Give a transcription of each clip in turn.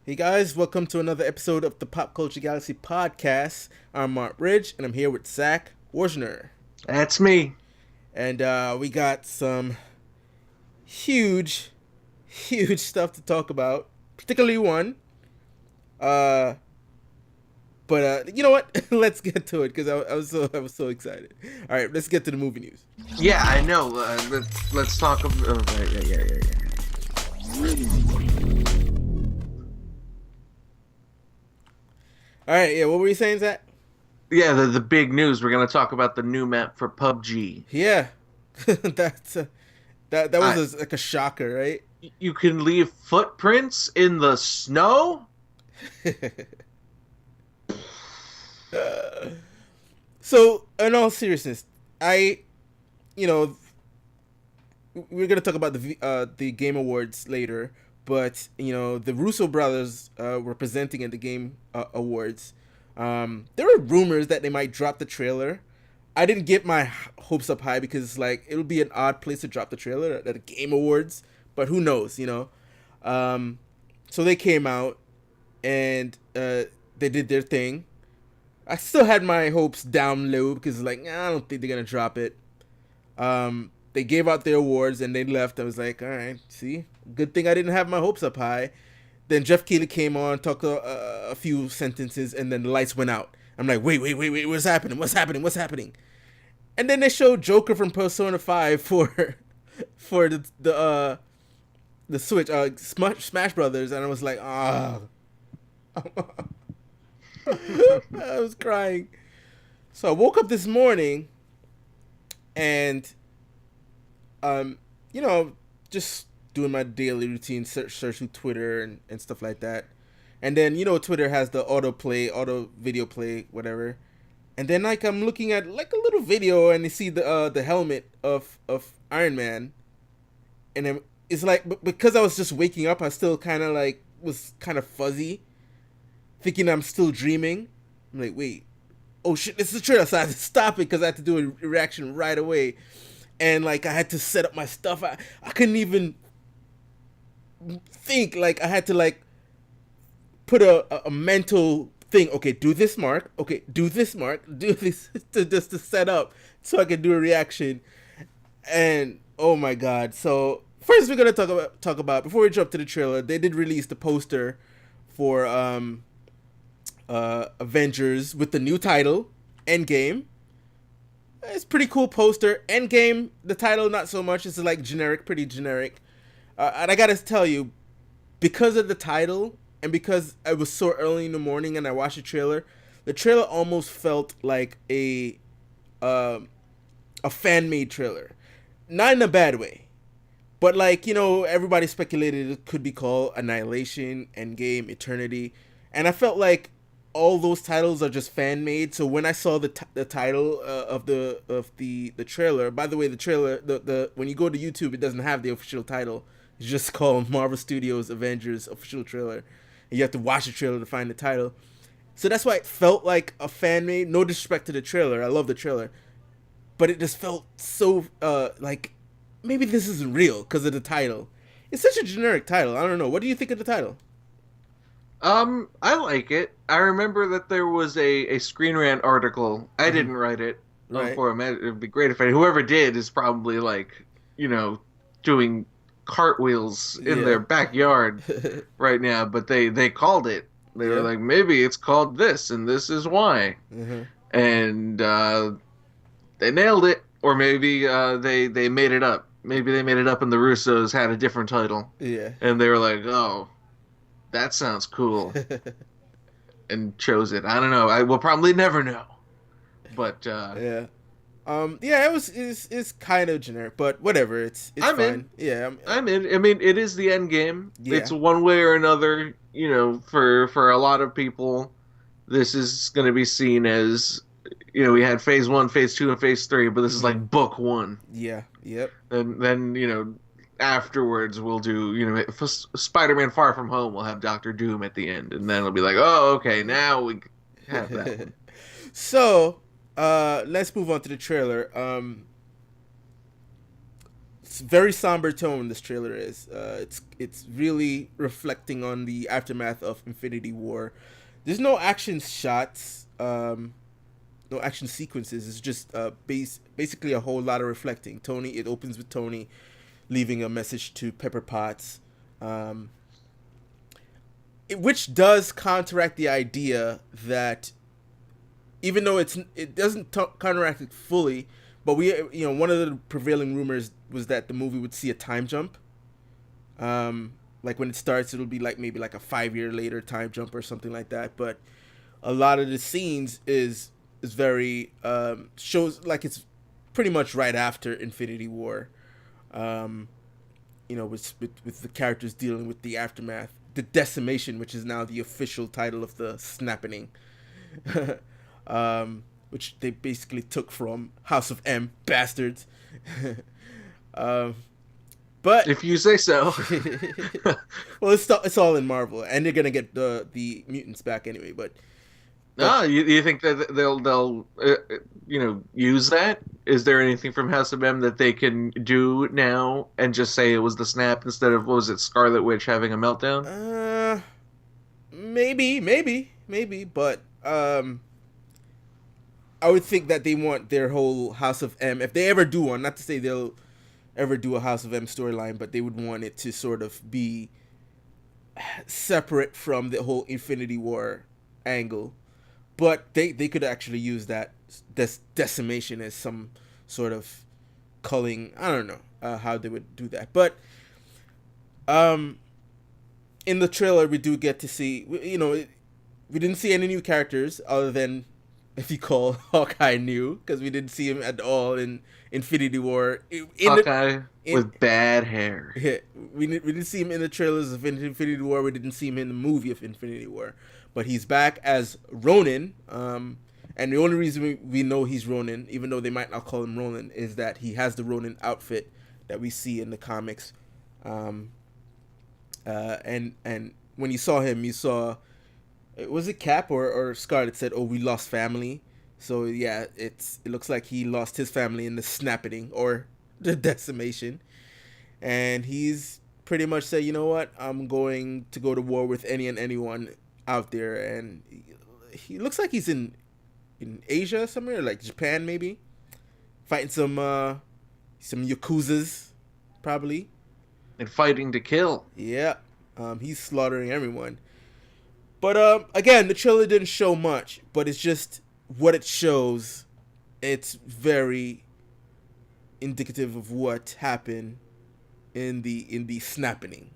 Hey guys, welcome to another episode of the Pop Culture Galaxy podcast. I'm Mark Bridge, and I'm here with Zach Worsner. That's me. And we got some huge, huge stuff to talk about, particularly one. Uh, but you know what? Let's get to it because I was so excited. All right, let's get to the movie news. Yeah, I know. Let's talk about. Oh, right, yeah. All right, yeah. What were you saying, Zach? Yeah, the big news. We're gonna talk about the new map for PUBG. Yeah, that's that I, was like a shocker, right? you can leave footprints in the snow. So, in all seriousness, I, you know, we're gonna talk about the Game Awards later, but the Russo brothers were presenting at the Game Awards. There were rumors that they might drop the trailer. I didn't get my hopes up high because like it would be an odd place to drop the trailer at the Game Awards, but who knows. So they came out and they did their thing. I still had my hopes down low because like I don't think they're gonna drop it. They gave out their awards and they left. I was like, all right, see, good thing I didn't have my hopes up high. Then Jeff Keighley came on, talked a few sentences, and then the lights went out. I'm like, wait, what's happening? What's happening? And then they showed Joker from Persona 5 for for the Switch, Smash Brothers, and I was like, ah. I was crying. So I woke up this morning and just doing my daily routine, search through Twitter and stuff like that. And then Twitter has the auto video play, whatever. And then like I'm looking at like a little video and you see the helmet of Iron Man, and then it's like because I was just waking up, I still kind of like was kind of fuzzy, thinking I'm still dreaming. I'm like, wait, oh shit, this is the trailer. So I had to stop it because I had to do a reaction right away. And like I had to set up my stuff. I couldn't even think. Like I had to like put a mental thing. Okay, do this, Mark. Okay, do this, Mark. Do this just to set up so I could do a reaction. And oh my god. So first we're gonna talk about before we jump to the trailer. They did release the poster for Avengers with the new title, Endgame. It's a pretty cool poster. Endgame, the title, not so much. It's like generic, pretty generic. And I gotta tell you, because of the title and because I was so early in the morning and I watched the trailer almost felt like uh, a fan made trailer. Not in a bad way, but like everybody speculated it could be called Annihilation, Endgame, Eternity, and I felt like all those titles are just fan made. So when I saw the title of the trailer, by the way, the trailer the when you go to YouTube, it doesn't have the official title. It's just called Marvel Studios Avengers official trailer, and you have to watch the trailer to find the title. So that's why it felt like a fan made. No disrespect to the trailer, I love the trailer, but it just felt so like maybe this isn't real because of the title. It's such a generic title. I don't know. What do you think of the title? I like it. I remember that there was a Screen Rant article. I didn't write it Right. for him. It'd be great if whoever did is probably like, doing cartwheels in Yeah. their backyard right now. But they called it. They were like, maybe it's called this, and this is why. Mm-hmm. And they nailed it, or maybe they made it up. Maybe they made it up, and the Russos had a different title, Yeah. and they were like, oh, that sounds cool, and chose it. I don't know. I will probably never know. But Yeah. Yeah, it's kind of generic, but whatever. It's I'm fine. in. Yeah. I'm in. I mean, it is the end game. Yeah. It's one way or another. For a lot of people, this is going to be seen as, we had phase one, phase two, and phase three, but this is like book one. Yeah. Yep. And then afterwards we'll do Spider-Man Far From Home. We'll have Doctor Doom at the end, and then it'll be like, oh, okay, now we have that one. So, let's move on to the trailer. it's very somber tone. This trailer is. It's really reflecting on the aftermath of Infinity War. There's no action shots. No action sequences. It's just basically a whole lot of reflecting. Tony. It opens with Tony leaving a message to Pepper Potts, which does counteract the idea that even though it doesn't counteract it fully, but one of the prevailing rumors was that the movie would see a time jump. Like when it starts, it'll be like maybe like a 5 year later time jump or something like that. But a lot of the scenes is very shows like it's pretty much right after Infinity War. With the characters dealing with the aftermath, the decimation, which is now the official title of the snapping, which they basically took from House of M, bastards. But if you say so. Well, it's all in Marvel, and they're gonna get the mutants back anyway. But you think that they'll use that? Is there anything from House of M that they can do now and just say it was the snap instead of, what was it, Scarlet Witch having a meltdown? Maybe, but I would think that they want their whole House of M, if they ever do one, not to say they'll ever do a House of M storyline, but they would want it to sort of be separate from the whole Infinity War angle. But they could actually use that decimation as some sort of culling. I don't know how they would do that. But in the trailer, we do get to see, we didn't see any new characters other than, if you call Hawkeye new, because we didn't see him at all in Infinity War. Hawkeye with bad hair. Yeah, we didn't see him in the trailers of Infinity War. We didn't see him in the movie of Infinity War. But he's back as Ronin, and the only reason we know he's Ronin, even though they might not call him Ronin, is that he has the Ronin outfit that we see in the comics. And when you saw him, you saw, was it Cap or Scarlet said, "Oh, we lost family." So yeah, it looks like he lost his family in the snapping or the decimation, and he's pretty much said, "You know what? I'm going to go to war with any and anyone out there." And he looks like he's in Asia somewhere, like Japan maybe, fighting some yakuzas probably, and fighting to kill. Yeah, he's slaughtering everyone. But again, the trailer didn't show much, but it's just what it shows. It's very indicative of what happened in the snapping.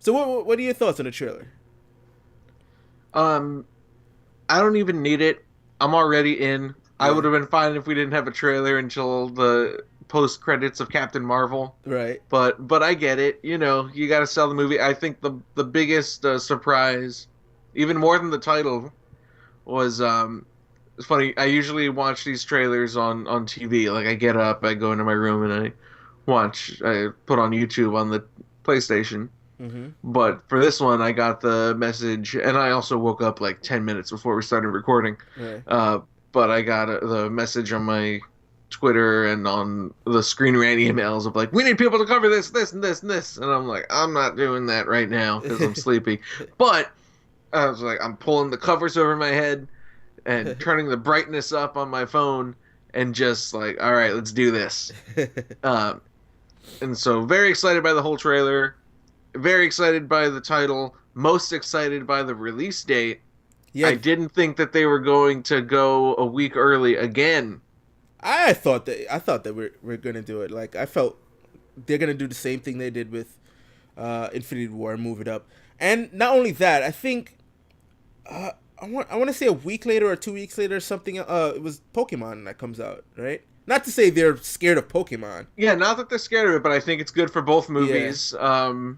So what are your thoughts on the trailer? I don't even need it. I'm already in. Yeah. I would have been fine if we didn't have a trailer until the post credits of Captain Marvel. Right. But I get it. You got to sell the movie. I think the biggest surprise, even more than the title, was it's funny. I usually watch these trailers on TV. Like I get up, I go into my room, and I put on YouTube on the PlayStation. Mm-hmm. But for this one, I got the message, and I also woke up like 10 minutes before we started recording. Right. But I got the message on my Twitter and on the Screen Rant emails of like, we need people to cover this, and this, and this. And I'm like, I'm not doing that right now because I'm sleepy. But I was like, I'm pulling the covers over my head and turning the brightness up on my phone and just like, all right, let's do this. And so very excited by the whole trailer. Very excited by the title. Most excited by the release date. Yeah. I didn't think that they were going to go a week early again. I thought that we're gonna do it. Like I felt they're gonna do the same thing they did with Infinity War and move it up. And not only that, I think I want to say a week later or 2 weeks later or something. It was Pokemon that comes out, right? Not to say they're scared of Pokemon. Yeah, not that they're scared of it, but I think it's good for both movies. Yeah.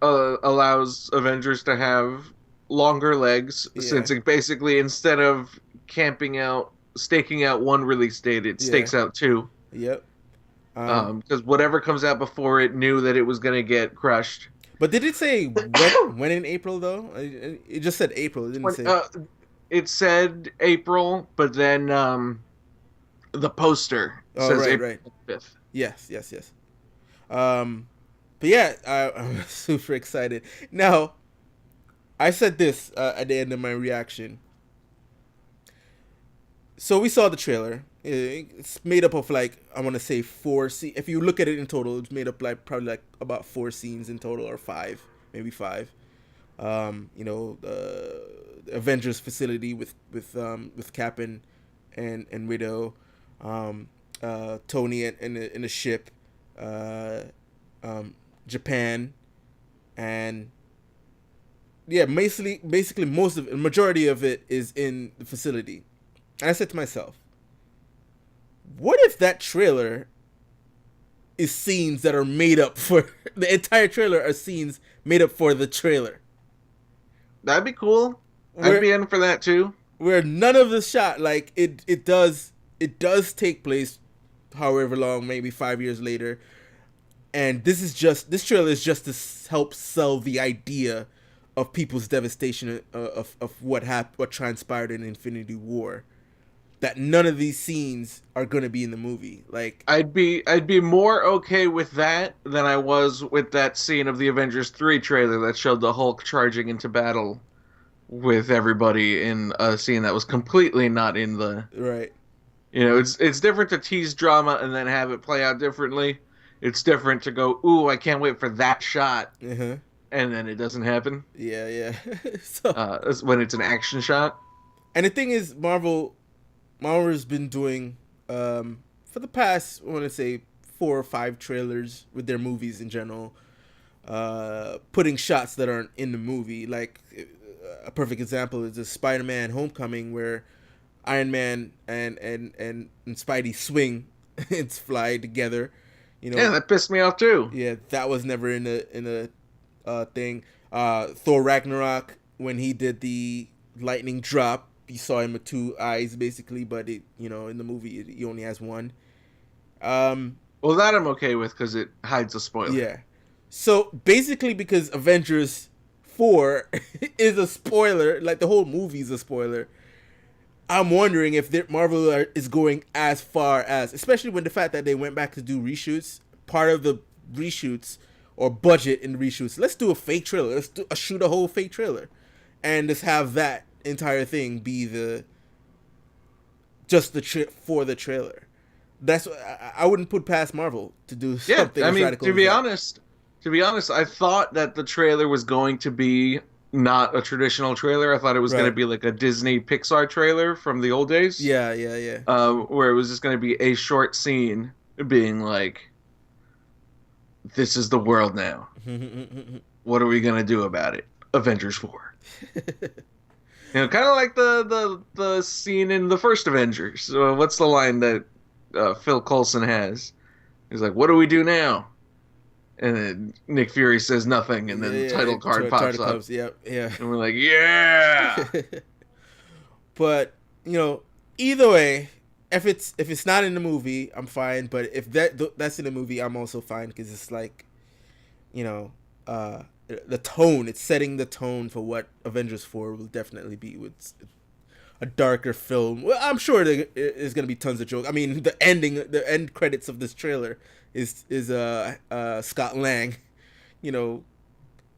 Allows Avengers to have longer legs, since it basically, instead of staking out one release date, it stakes out two. Yep. Because whatever comes out before it knew that it was going to get crushed. But did it say when in April, though? It just said April. It didn't say... it said April, but then the poster says April 5th. Yes. But yeah, I'm super excited. Now, I said this at the end of my reaction. So we saw the trailer. It's made up of like I want to say four. If you look at it in total, it's made up like probably like about four scenes in total, or five, maybe five. The Avengers facility with Cap and Widow, Tony in a ship, uh, Japan, and yeah, basically most of it, the majority of it is in the facility. And I said to myself, what if that trailer is scenes that are made up for the entire trailer are scenes made up for the trailer? That'd be cool. I'd Where be in for that too. where none of the shot, like it does take place however long, maybe 5 years later. And this trailer is just to help sell the idea of people's devastation of what transpired in Infinity War. That none of these scenes are gonna be in the movie. Like, I'd be more okay with that than I was with that scene of the Avengers 3 trailer that showed the Hulk charging into battle with everybody in a scene that was completely not in the. right. It's different to tease drama and then have it play out differently. It's different to go, ooh, I can't wait for that shot, Uh-huh. and then it doesn't happen. Yeah, yeah. So, When it's an action shot. and the thing is, Marvel's been doing for the past, I want to say, 4 or 5 trailers with their movies in general, putting shots that aren't in the movie. Like, a perfect example is the Spider-Man Homecoming, where Iron Man and Spidey swing and fly together. Yeah, that pissed me off too. Yeah, that was never in a thing. Thor Ragnarok, when he did the lightning drop, you saw him with 2 eyes basically, but in the movie he only has one. Well, that I'm okay with because it hides a spoiler. Yeah. So basically, because Avengers 4 is a spoiler, like the whole movie is a spoiler. I'm wondering if Marvel is going as far as, especially when the fact that they went back to do reshoots. Part of the reshoots or budget in the reshoots, let's do a fake trailer. Let's shoot a whole fake trailer, and just have that entire thing be for the trailer. That's I wouldn't put past Marvel to do something I as mean, radical to as be that. honest, I thought that the trailer was going to be not a traditional trailer. I thought it was going to Right. be like a Disney Pixar trailer from the old days, Yeah, yeah, yeah. where it was just going to be a short scene being like, "This is the world now. What are we going to do about it?" Avengers 4. Kind of like the scene in the first Avengers. What's the line that Phil Coulson has? He's like, "What do we do now?" And then Nick Fury says nothing, and then the title card pops up, Yep, yeah. and we're like, "Yeah!" But either way, if it's not in the movie, I'm fine. But if that's in the movie, I'm also fine, because it's like, the tone. It's setting the tone for what Avengers 4 will definitely be, with a darker film. Well, I'm sure there is gonna be tons of jokes. I mean, the end credits of this trailer is Scott Lang,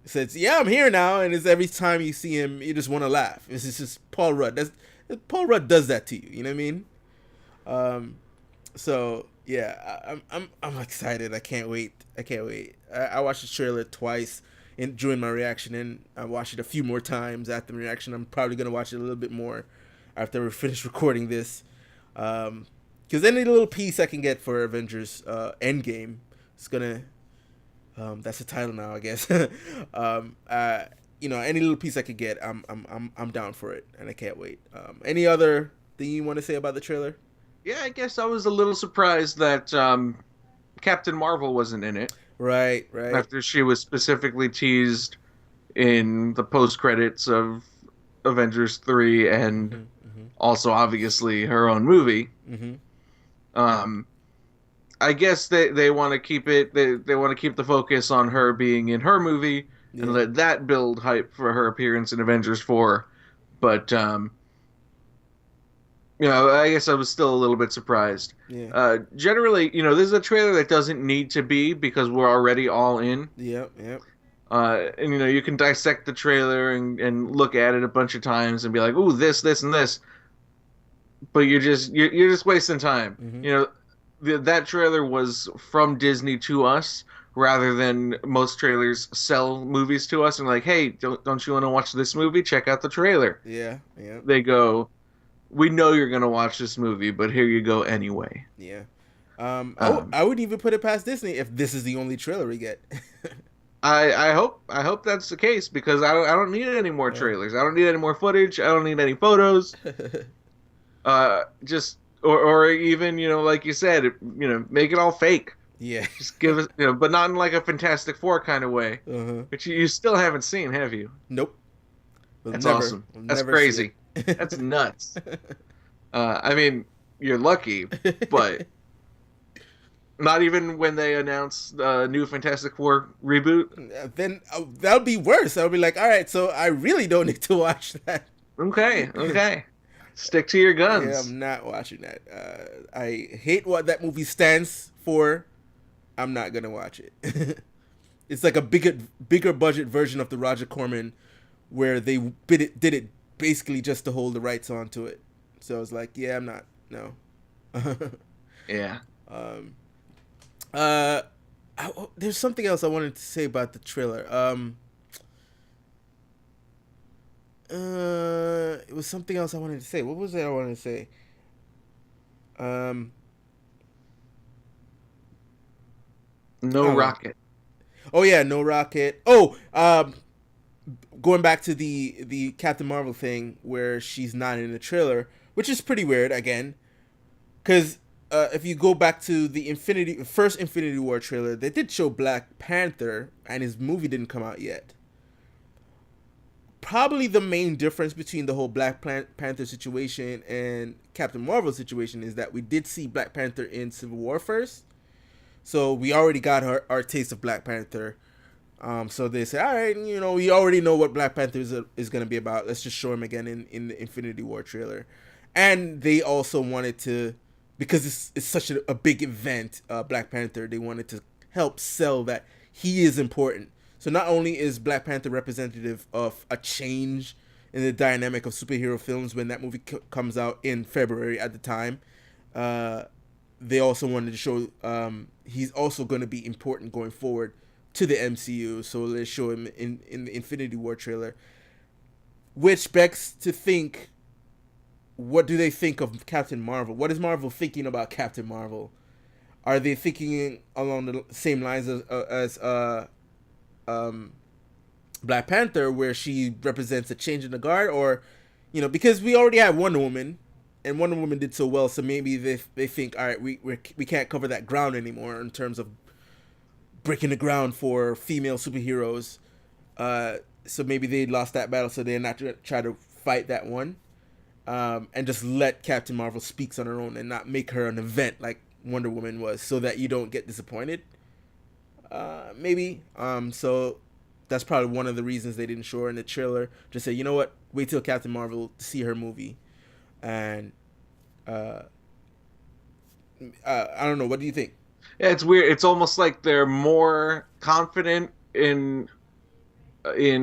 says, "Yeah, I'm here now," and it's every time you see him, you just want to laugh. It's just Paul Rudd. Paul Rudd does that to you. You know what I mean? So yeah, I'm excited. I can't wait. I watched the trailer twice during my reaction, and I watched it a few more times after the reaction. I'm probably gonna watch it a little bit more after we finish recording this, because any little piece I can get for Avengers Endgame is gonna. That's the title now, I guess. Any little piece I could get, I'm down for it, and I can't wait. Any other thing you want to say about the trailer? Yeah, I guess I was a little surprised that Captain Marvel wasn't in it Right. after she was specifically teased in the post credits of Avengers 3 and also obviously her own movie. Mm-hmm. I guess they want to keep it. They want to keep the focus on her being in her movie and let that build hype for her appearance in Avengers 4. But I guess I was still a little bit surprised. Yeah. Generally, this is a trailer that doesn't need to be because we're already all in. Yep. Yep. And you can dissect the trailer and look at it a bunch of times and be like, "Ooh, this, and this," but you're just wasting time. Hmm. That trailer was from Disney to us rather than most trailers sell movies to us and like, "Hey, don't you want to watch this movie? Check out the trailer." Yeah. Yeah. They go, "We know you're gonna watch this movie, but here you go anyway." Yeah. Um, I would even put it past Disney if this is the only trailer we get. I hope that's the case because I don't need any more trailers. I don't need any more footage. I don't need any photos. Just or even like you said, make it all fake. Yeah. Just give us but not in like a Fantastic Four kind of way, Uh-huh. which you still haven't seen, have you? Nope. That's awesome. We'll That's never see crazy. That's nuts. I mean, you're lucky, but not even when they announced the new Fantastic Four reboot. Then that would be worse. I would be like, all right, so I really don't need to watch that. Okay, okay. Stick to your Yeah, guns. I'm not watching that. I hate what that movie stands for. I'm not gonna watch it. It's like a bigger budget version of the Roger Corman, where they did it basically just to hold the rights onto it. So I was like, yeah, I'm not. No. Yeah. um, uh, there's something else I wanted to say about the trailer. It was something else I wanted to say. What was it I wanted to say? Um, No oh, rocket. oh yeah, no rocket. Oh, going back to the Captain Marvel thing where she's not in the trailer, which is pretty weird again, because if you go back to the first Infinity War trailer, they did show Black Panther, and his movie didn't come out yet. Probably the main difference between the whole Panther situation and Captain Marvel situation is that we did see Black Panther in Civil War first, so we already got our taste of Black Panther. So they say, all right, we already know what Black Panther is going to be about. Let's just show him again in the Infinity War trailer. And they also wanted to, because it's such a big event, Black Panther, they wanted to help sell that he is important. So not only is Black Panther representative of a change in the dynamic of superhero films when that movie comes out in February at the time, they also wanted to show he's also going to be important going forward to the MCU. So they show him in the Infinity War trailer, which begs to think, what do they think of Captain Marvel? What is Marvel thinking about Captain Marvel? Are they thinking along the same lines as Black Panther, where she represents a change in the guard, or because we already have Wonder Woman, and Wonder Woman did so well, so maybe they think, all right, we can't cover that ground anymore in terms of breaking the ground for female superheroes. So maybe they lost that battle, so they're not try to fight that one, and just let Captain Marvel speaks on her own and not make her an event like Wonder Woman was, so that you don't get disappointed. Maybe. So that's probably one of the reasons they didn't show her in the trailer. Just say, you know what? Wait till Captain Marvel to see her movie, and I don't know. What do you think? Yeah, it's weird. It's almost like they're more confident in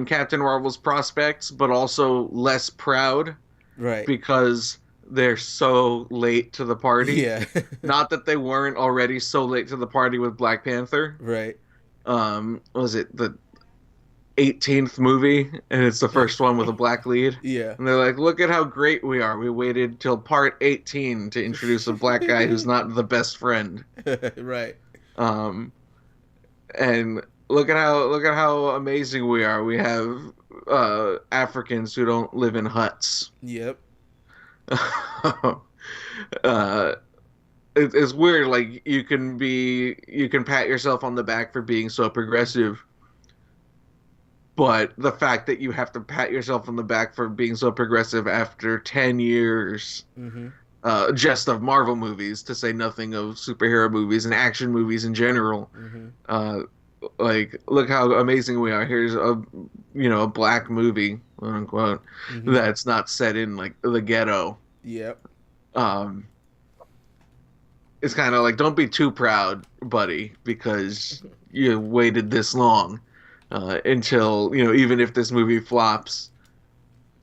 Captain Marvel's prospects, but also less proud Right. because they're so late to the party. Yeah. Not that they weren't already so late to the party with Black Panther. Right. Was it the 18th movie, and it's the first one with a black lead? Yeah. And they're like, "Look at how great we are. We waited till part 18 to introduce a black guy who's not the best friend." Right. Um, and look at how amazing we are. We have Africans who don't live in huts. Yep. uh, it's weird. Like you can pat yourself on the back for being so progressive, but the fact that you have to pat yourself on the back for being so progressive after 10 years Mm-hmm. just of Marvel movies, to say nothing of superhero movies and action movies in general. Mm-hmm. Like, look how amazing we are. Here's a black movie, quote unquote, Mm-hmm. that's not set in like the ghetto. Yep. Um, it's kind of like, don't be too proud, buddy, because you waited this long until, even if this movie flops,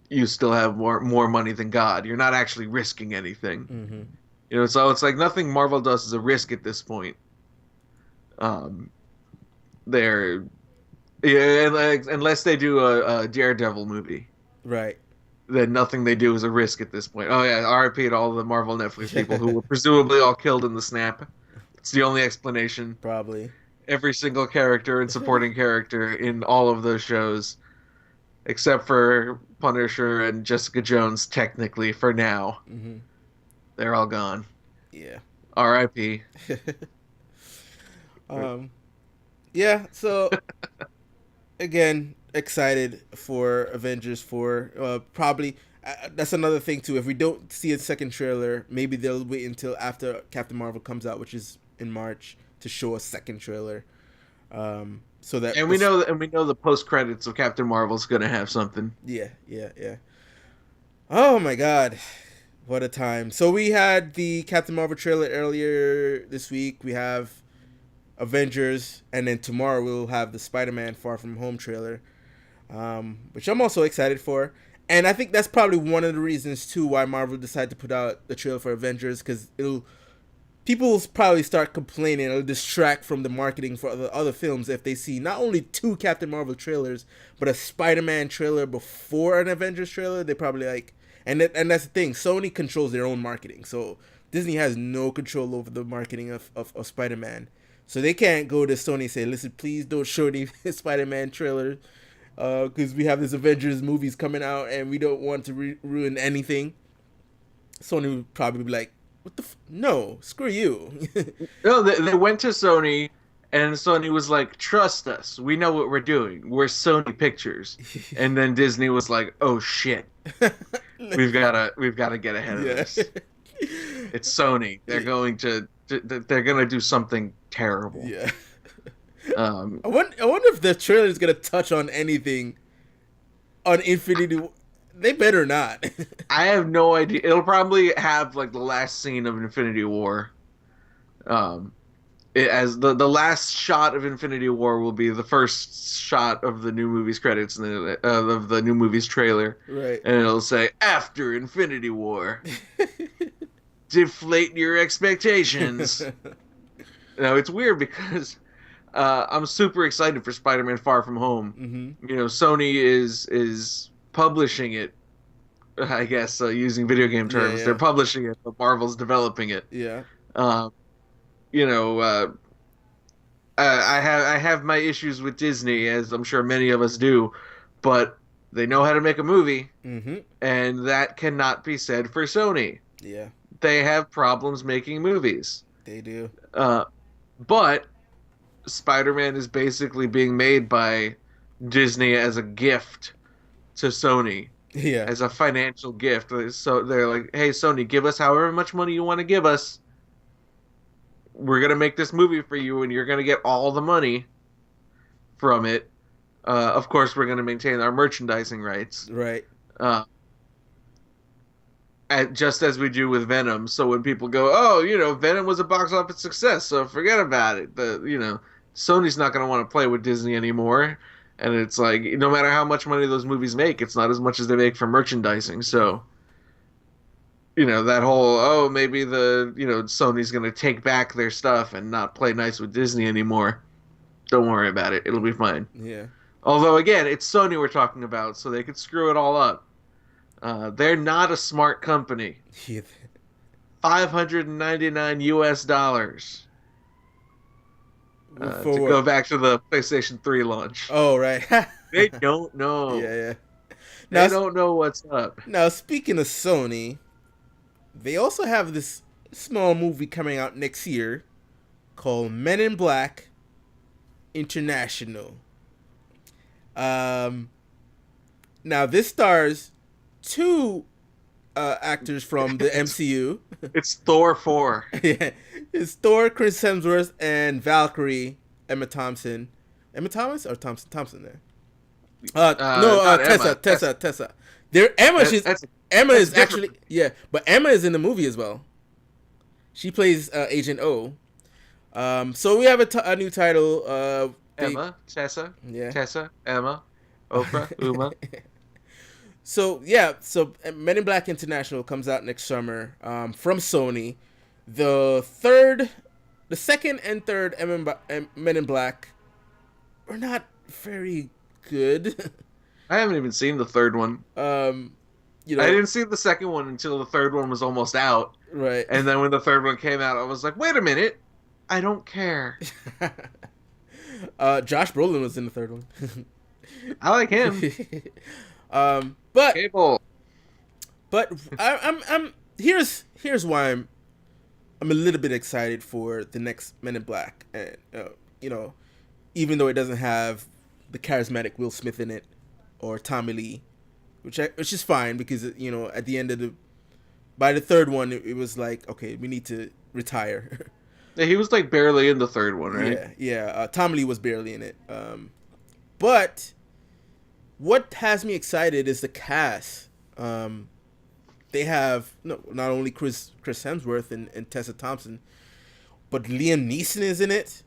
you still have more money than God. You're not actually risking anything. Mm-hmm. So it's like nothing Marvel does is a risk at this point. Um, they're Yeah, like, unless they do a Daredevil movie, Right. then nothing they do is a risk at this point. Oh yeah, RIP to all the Marvel Netflix people who were presumably all killed in the snap. It's the only explanation. Probably. Every single character and supporting character in all of those shows, except for Punisher and Jessica Jones, technically for now, Mm-hmm. they're all gone. Yeah. RIP. um. Yeah. So again, excited for Avengers 4. Probably that's another thing too. If we don't see a second trailer, maybe they'll wait until after Captain Marvel comes out, which is in March, to show a second trailer. So that And we know the post credits of Captain Marvel's gonna have something. Yeah, yeah, yeah. Oh my God, what a time! So we had the Captain Marvel trailer earlier this week. We have Avengers, and then tomorrow we'll have the Spider-Man Far From Home trailer, which I'm also excited for. And I think that's probably one of the reasons too why Marvel decided to put out the trailer for Avengers, because people will probably start complaining. It'll distract from the marketing for the other films if they see not only 2 Captain Marvel trailers, but a Spider-Man trailer before an Avengers trailer. They probably like, and that's the thing. Sony controls their own marketing, so Disney has no control over the marketing of Spider-Man. So they can't go to Sony and say, listen, please don't show any Spider-Man trailer, because we have this Avengers movies coming out and we don't want to ruin anything. Sony would probably be like, what the no, screw you. No, they went to Sony, and Sony was like, "Trust us, we know what we're doing. We're Sony Pictures." And then Disney was like, "Oh shit, we've gotta get ahead of this. It's Sony. They're gonna do something terrible." Yeah. Um, I wonder if the trailer is gonna touch on anything on Infinity. They better not. I have no idea. It'll probably have like the last scene of Infinity War. As the last shot of Infinity War will be the first shot of the new movie's credits and of the new movie's trailer, Right. and it'll say after Infinity War, deflate your expectations. Now it's weird because I'm super excited for Spider-Man Far From Home. Mm-hmm. Sony is publishing it. I guess using video game terms, Yeah. they're publishing it, but Marvel's developing it. Yeah. You know, I have my issues with Disney, as I'm sure many of us do, but they know how to make a movie, Mm-hmm. and that cannot be said for Sony. Yeah. They have problems making movies. They do. But Spider-Man is basically being made by Disney as a gift to Sony. Yeah. As a financial gift. So they're like, hey, Sony, give us however much money you want to give us. We're going to make this movie for you, and you're going to get all the money from it. Of course, we're going to maintain our merchandising rights. Right. Just as we do with Venom. So when people go, oh, Venom was a box office success, so forget about it. Sony's not going to want to play with Disney anymore. And it's like, no matter how much money those movies make, it's not as much as they make from merchandising. So, that whole, maybe Sony's going to take back their stuff and not play nice with Disney anymore. Don't worry about it. It'll be fine. Yeah. Although, again, it's Sony we're talking about, so they could screw it all up. They're not a smart company. $599 US. To go back to the PlayStation 3 launch. Oh, right. They don't know. Yeah. They don't know what's up. Now, speaking of Sony, they also have this small movie coming out next year called Men in Black International. Now, this stars 2 actors from the MCU. It's Thor 4. Yeah, it's Thor, Chris Hemsworth, and Valkyrie, Emma Thompson. Emma Thomas or Thompson there? Not Emma. Tessa. There, Emma. Emma that's is different. actually, yeah, but Emma is in the movie as well. She plays Agent O. So we have a new title. They Emma, Tessa, Yeah. Emma, Oprah, Uma. So yeah, so Men in Black International comes out next summer from Sony. The third, the second and third Men in Black are not very good. I haven't even seen the third one. um, you I know, didn't see the second one until the third one was almost out. right? And then when the third one came out, I was like, wait a minute. I don't care. Josh Brolin was in the third one. I like him. But Cable. I'm here's why I'm a little bit excited for the next Men in Black, and you know, even though it doesn't have the charismatic Will Smith in it or Tommy Lee, which is fine because at the end of by the third one it was like, okay, we need to retire. Yeah, he was like barely in the third one, right? Yeah. Tommy Lee was barely in it. But what has me excited is the cast. They have not only Chris Hemsworth and Tessa Thompson, but Liam Neeson is in it.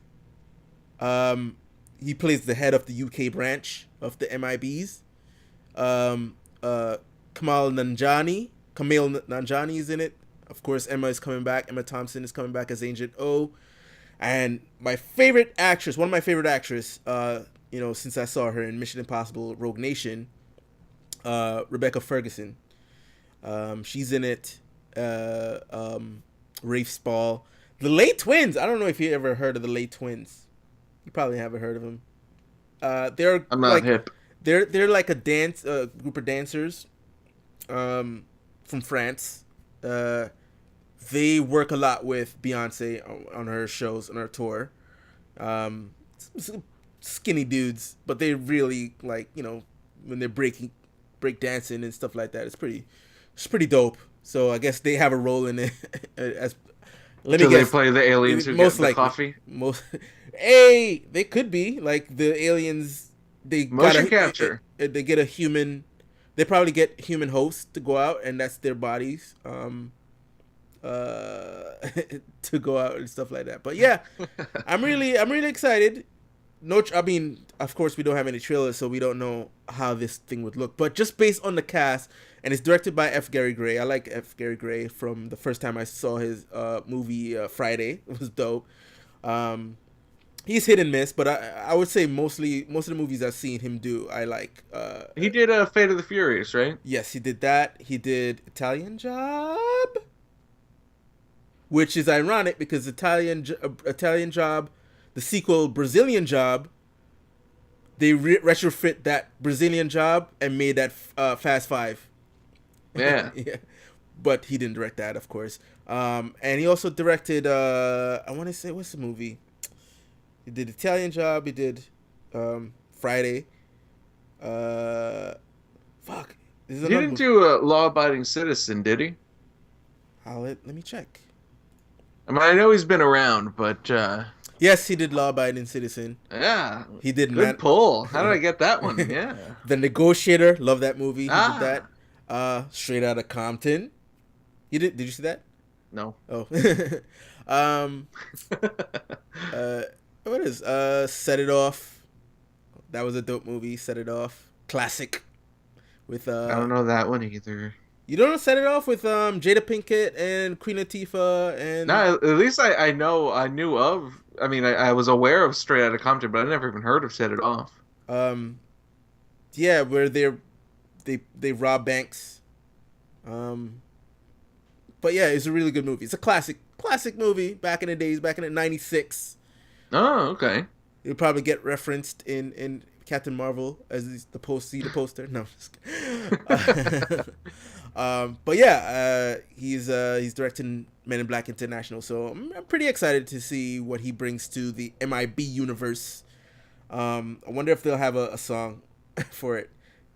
He plays the head of the UK branch of the MIBs. Kumail Nanjiani is in it. Of course, Emma is coming back. Emma Thompson is coming back as Agent O. And one of my favorite actors, since I saw her in Mission Impossible Rogue Nation, Rebecca Ferguson. She's in it. Rafe Spall. The Late Twins. I don't know if you ever heard of the Late Twins. You probably haven't heard of them. They're I'm not hip. They're like a group of dancers from France. They work a lot with Beyonce on her shows, on her tour. Skinny dudes, but they really when they're break dancing and stuff like that. It's pretty dope. So I guess they have a role in it. Let me guess. They play the aliens who get the coffee? They could be like the aliens. They motion capture. They get a human. They probably get human hosts to go out, and that's their bodies. To go out and stuff like that. But yeah, I'm really excited. Of course, we don't have any trailers, so we don't know how this thing would look. But just based on the cast, and it's directed by F. Gary Gray. I like F. Gary Gray from the first time I saw his movie Friday. It was dope. He's hit and miss, but I would say most of the movies I've seen him do, I like. He did Fate of the Furious, right? Yes, he did that. He did Italian Job, which is ironic because Italian Job, the sequel Brazilian Job, they retrofit that Brazilian Job and made that Fast Five. Yeah. Yeah. But he didn't direct that, of course. And he also directed, I want to say, what's the movie? He did Italian Job. He did Friday. Fuck. He didn't do Law Abiding Citizen, did he? Let me check. I mean, I know he's been around, but... Yes, he did Law Abiding Citizen. Yeah. He did Good pull. How did I get that one? Yeah. The Negotiator. Love that movie. He did that. Straight Outta Compton. Did you see that? No. Oh. What is Set It Off? That was a dope movie. Set It Off. Classic. With I don't know that one either. You don't know Set It Off with Jada Pinkett and Queen Latifah and... No, at least I knew of. I mean, I was aware of Straight Outta Compton, but I never even heard of Set It Off. Yeah, where they rob banks. But yeah, it's a really good movie. It's a classic movie back in the days, back in '96. Oh, okay. You'll probably get referenced in Captain Marvel as the poster. No, I'm just kidding. But yeah, he's directing Men in Black International, so I'm pretty excited to see what he brings to the MIB universe. I wonder if they'll have a song for it.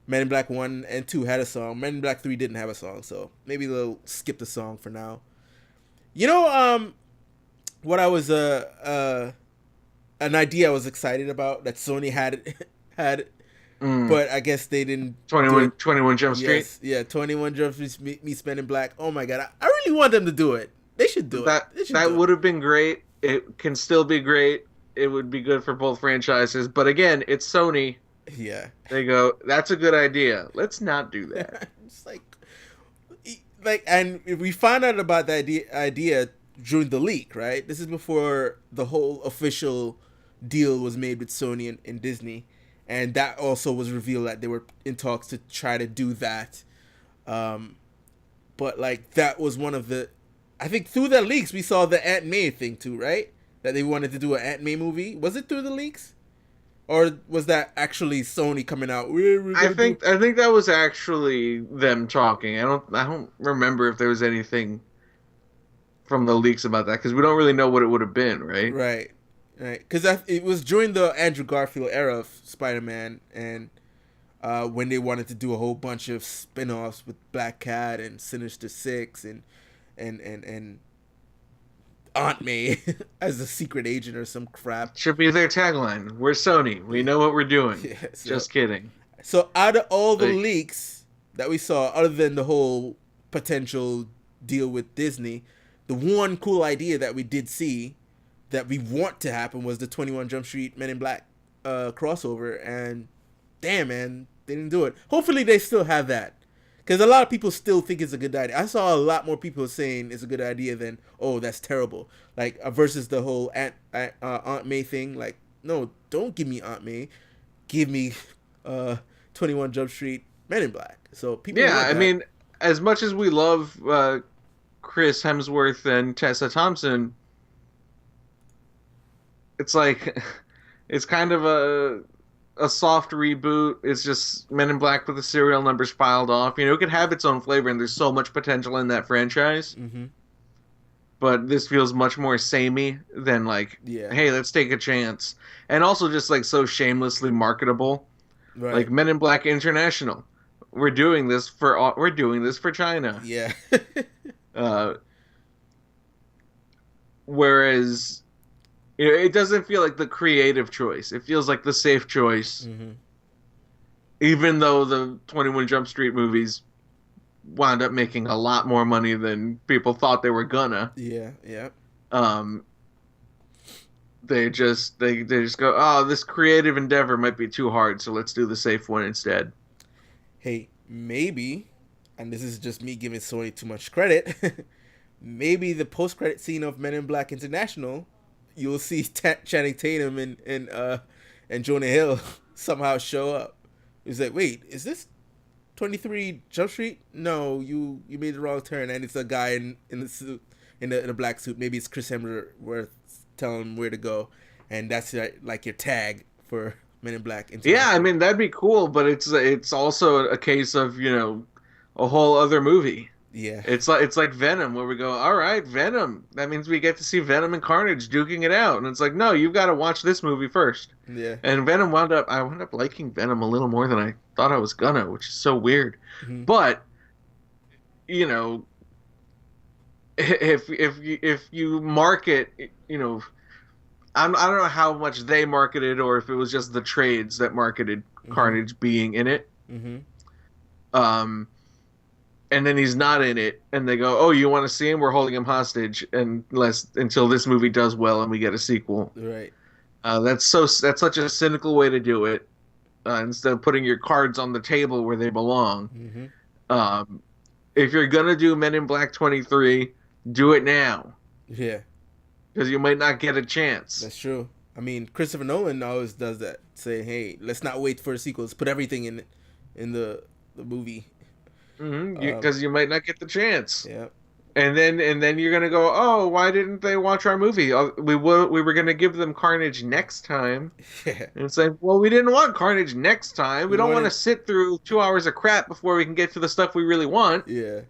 Men in Black 1 and 2 had a song. Men in Black 3 didn't have a song, so maybe they'll skip the song for now. What I was an idea I was excited about that Sony had Mm. but I guess they didn't do 21, it. 21 Jump Street. Yes, yeah, 21 Jump Street meets Men in Black. Oh my god, I really want them to do it. They should do it. That They should that do it. would have been great. It can still be great. It would be good for both franchises. But again, it's Sony. Yeah. They go, that's a good idea. Let's not do that. It's and we found out about the idea during the leak, right? This is before the whole official deal was made with Sony and Disney, and that also was revealed that they were in talks to try to do that. But like that was one of the, I think through the leaks we saw the Aunt May thing too, right? That they wanted to do an Aunt May movie. Was it through the leaks? Or was that actually Sony coming out? I think that was actually them talking. I don't remember if there was anything from the leaks about that because we don't really know what it would have been, right? Right, right. Because it was during the Andrew Garfield era of Spider-Man, and when they wanted to do a whole bunch of spin-offs with Black Cat and Sinister Six and Aunt May as a secret agent or some crap. Should be their tagline. We're Sony. We know what we're doing. Yeah, Just kidding. So out of all the leaks that we saw, other than the whole potential deal with Disney, the one cool idea that we did see that we want to happen was the 21 Jump Street Men in Black crossover. And damn, man, they didn't do it. Hopefully they still have that. Because a lot of people still think it's a good idea. I saw a lot more people saying it's a good idea than, oh, that's terrible. Like, versus the whole Aunt May thing. Like, no, don't give me Aunt May. Give me 21 Jump Street Men in Black. So people. Yeah, I mean, as much as we love Chris Hemsworth and Tessa Thompson, it's like it's kind of a soft reboot. It's just Men in Black with the serial numbers filed off. You know, it could have its own flavor, and there's so much potential in that franchise. Mm-hmm. But this feels much more samey than like, yeah. Hey, let's take a chance, and also just like so shamelessly marketable. Right. Like Men in Black International. We're doing this for China. Yeah. Whereas, you know, it doesn't feel like the creative choice. It feels like the safe choice. Mm-hmm. Even though the 21 Jump Street movies wound up making a lot more money than people thought they were gonna. Yeah, yeah. They just go, oh, this creative endeavor might be too hard, so let's do the safe one instead. Hey, maybe, and this is just me giving Sony too much credit, maybe the post-credit scene of Men in Black International, you'll see Channing Tatum and Jonah Hill somehow show up. It's like, wait, is this 23 Jump Street? No, you made the wrong turn, and it's a guy in the suit, in a black suit. Maybe it's Chris Hemsworth telling him where to go, and that's like your tag for Men in Black. Yeah, I mean that'd be cool, but it's also a case of, you know, a whole other movie. Yeah, it's like Venom, where we go, all right, Venom. That means we get to see Venom and Carnage duking it out, and it's like, no, you've got to watch this movie first. Yeah, and I wound up liking Venom a little more than I thought I was gonna, which is so weird. Mm-hmm. But you know, if you market, you know, I don't know how much they marketed or if it was just the trades that marketed mm-hmm. Carnage being in it. Mm-hmm. And then he's not in it, and they go, "Oh, you want to see him? We're holding him hostage until this movie does well and we get a sequel." Right. That's such a cynical way to do it. Instead of putting your cards on the table where they belong. Mm-hmm. If you're gonna do Men in Black 23, do it now. Yeah. Because you might not get a chance. That's true. I mean, Christopher Nolan always does that. Say, hey, let's not wait for a sequel. Let's put everything in the movie. Because you might not get the chance. Yeah. And then you're gonna go, oh, why didn't they watch our movie? We were gonna give them Carnage next time. Yeah. And it's like, well, we didn't want Carnage next time. We don't want to sit through 2 hours of crap before we can get to the stuff we really want. Yeah.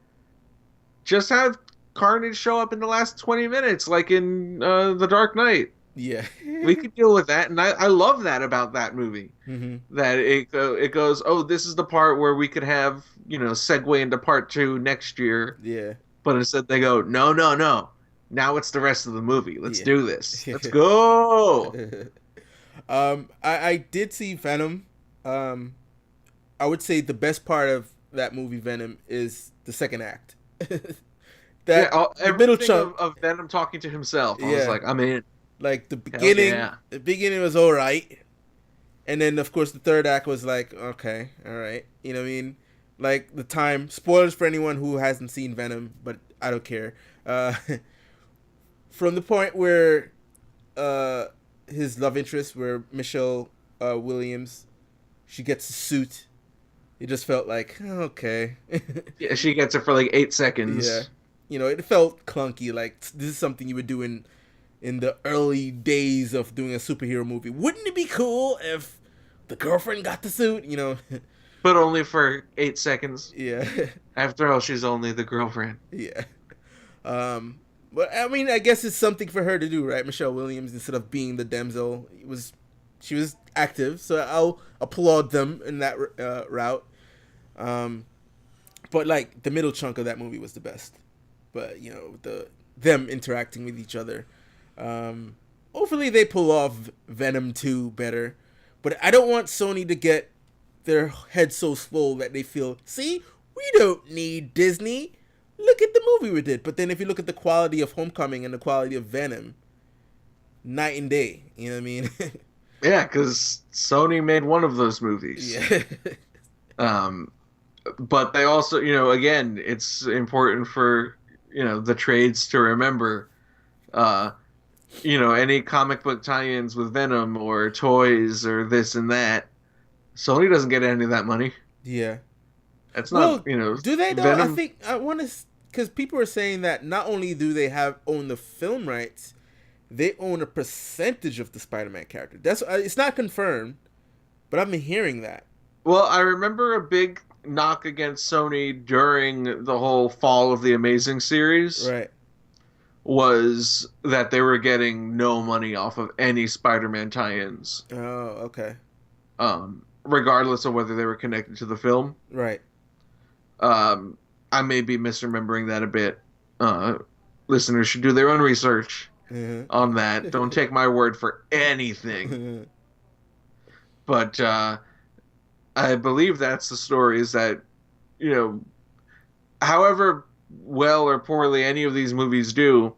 Just have Carnage show up in the last 20 minutes, like in The Dark Knight. Yeah. We could deal with that, and I love that about that movie. Mm-hmm. That it goes, oh, this is the part where we could have, you know, segue into part 2 next year. Yeah. But instead they go, no. Now it's the rest of the movie. Let's do this. Let's go. I did see Venom. I would say the best part of that movie Venom is the second act. Yeah, That the middle everything chunk, of Venom talking to himself. I was yeah. like, I'm in. Like Hell yeah. the beginning was all right, and then of course the third act was like, okay, all right, you know what I mean? Like the time spoilers for anyone who hasn't seen Venom, but I don't care. Uh, from the point where uh, his love interest, where Michelle Williams, she gets a suit. It just felt like okay, Yeah, she gets it for like 8 seconds. yeah. You know, it felt clunky. Like this is something you would do in the early days of doing a superhero movie. Wouldn't it be cool if the girlfriend got the suit? You know, But only for 8 seconds. yeah, After all, she's only the girlfriend. yeah. But I mean, I guess it's something for her to do, right? Michelle Williams, instead of being the damsel, she was active, so I'll applaud them in that route. Um, but like the middle chunk of that movie was the best. But you know, them interacting with each other. Hopefully they pull off Venom 2 better. But I don't want Sony to get their head so full that they feel, see, we don't need Disney. Look at the movie we did. But then if you look at the quality of Homecoming and the quality of Venom, night and day. You know what I mean? Yeah, because Sony made one of those movies. Yeah. Um, but they also, again, it's important for, the trades to remember, uh, any comic book tie-ins with Venom or toys or this and that. Sony doesn't get any of that money. Yeah. It's Well, not, do they though? Venom. I think I want to, because people are saying that not only do they own the film rights, they own a percentage of the Spider-Man character. That's it's not confirmed, but I've been hearing that. Well, I remember a big knock against Sony during the whole Fall of the Amazing series Right. was that they were getting no money off of any Spider-Man tie-ins, Oh, okay. regardless of whether they were connected to the film. Right. I may be misremembering that a bit. Listeners should do their own research on that. Don't take my word for anything. But I believe that's the story, is that, however well or poorly any of these movies do,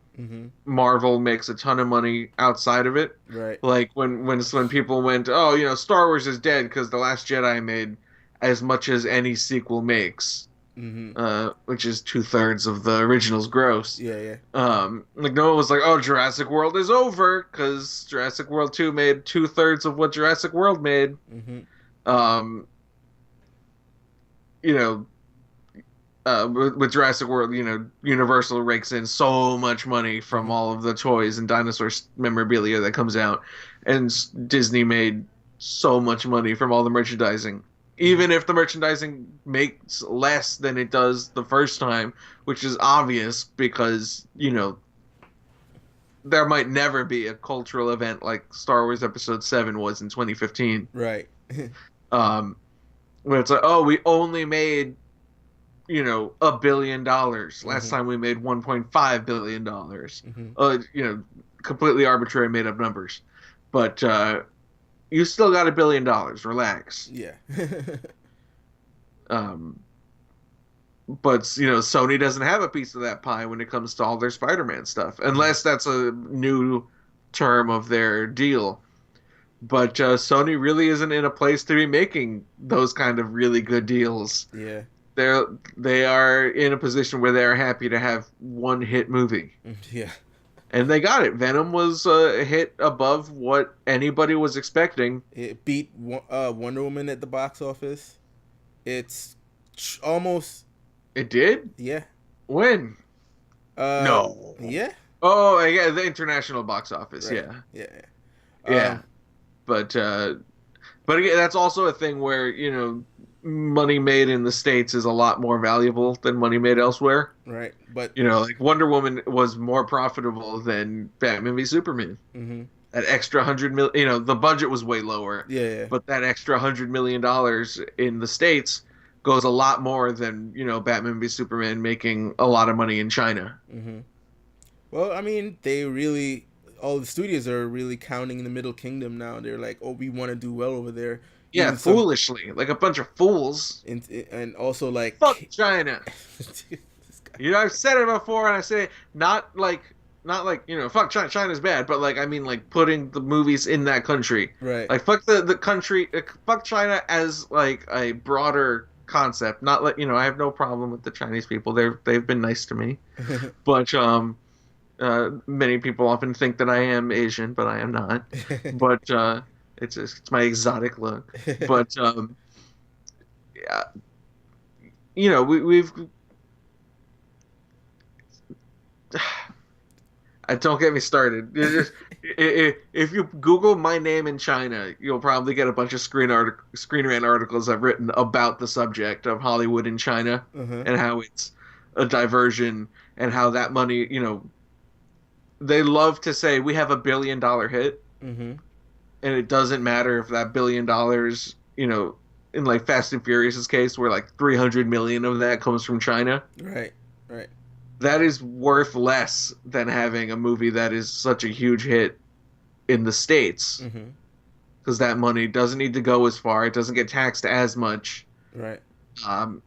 Marvel makes a ton of money outside of it. Right. Like when people went, oh, Star Wars is dead because The Last Jedi made as much as any sequel makes. Which is 2/3 of the original's gross. Yeah. Like no one was like, "Oh, Jurassic World is over," because Jurassic World 2 made 2/3 of what Jurassic World made. You know, with Jurassic World, Universal rakes in so much money from all of the toys and dinosaur memorabilia that comes out, and Disney made so much money from all the merchandising. Even if the merchandising makes less than it does the first time, which is obvious because, there might never be a cultural event like Star Wars Episode 7 was in 2015. Right. Where it's like, oh, we only made, $1 billion. Last time we made $1.5 billion. Completely arbitrary made up numbers. But, you still got $1 billion. Relax. Yeah. But Sony doesn't have a piece of that pie when it comes to all their Spider-Man stuff, unless that's a new term of their deal. But Sony really isn't in a place to be making those kind of really good deals. Yeah. They are in a position where they are happy to have one hit movie. Yeah. And they got it. Venom was a hit above what anybody was expecting. It beat Wonder Woman at the box office. It's almost. It did? Yeah. When? No. Yeah. Oh, yeah, the international box office. Right. Yeah. Yeah. But again, that's also a thing where, money made in the States is a lot more valuable than money made elsewhere. Right. But like Wonder Woman was more profitable than Batman v Superman. That extra $100 million, the budget was way lower. Yeah. But that extra $100 million in the States goes a lot more than, Batman v Superman making a lot of money in China. Well, I mean, all the studios are really counting in the Middle Kingdom now. They're like, oh, we want to do well over there. Yeah, even some foolishly, like a bunch of fools. and also Fuck like China. this guy. You know, I've said it before, and I say it not like fuck China. China's bad, but like I mean like putting the movies in that country. Right. Like fuck the country, fuck China as like a broader concept. Not like I have no problem with the Chinese people. They've been nice to me, but many people often think that I am Asian, but I am not. But it's my exotic look. But yeah, we've don't get me started. If you Google my name in China, you'll probably get a bunch of Screen Rant articles I've written about the subject of Hollywood in China Uh-huh. and how it's a diversion and how that money, they love to say we have $1 billion hit, Mm-hmm. and it doesn't matter if that $1 billion, in like Fast and Furious's case, where like 300 million of that comes from China. Right. Right. That is worth less than having a movie that is such a huge hit in the States, Mm-hmm. because that money doesn't need to go as far. It doesn't get taxed as much. Right. Um,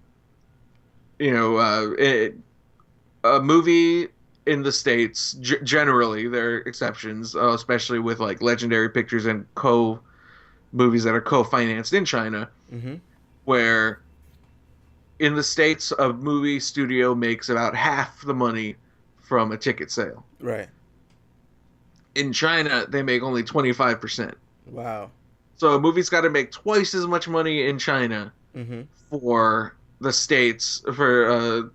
a movie in the States, generally, there are exceptions, especially with like Legendary Pictures and movies that are co-financed in China, Mm-hmm. where in the States, a movie studio makes about half the money from a ticket sale. Right. In China, they make only 25%. Wow. So a movie's got to make twice as much money in China Mm-hmm. for the States, for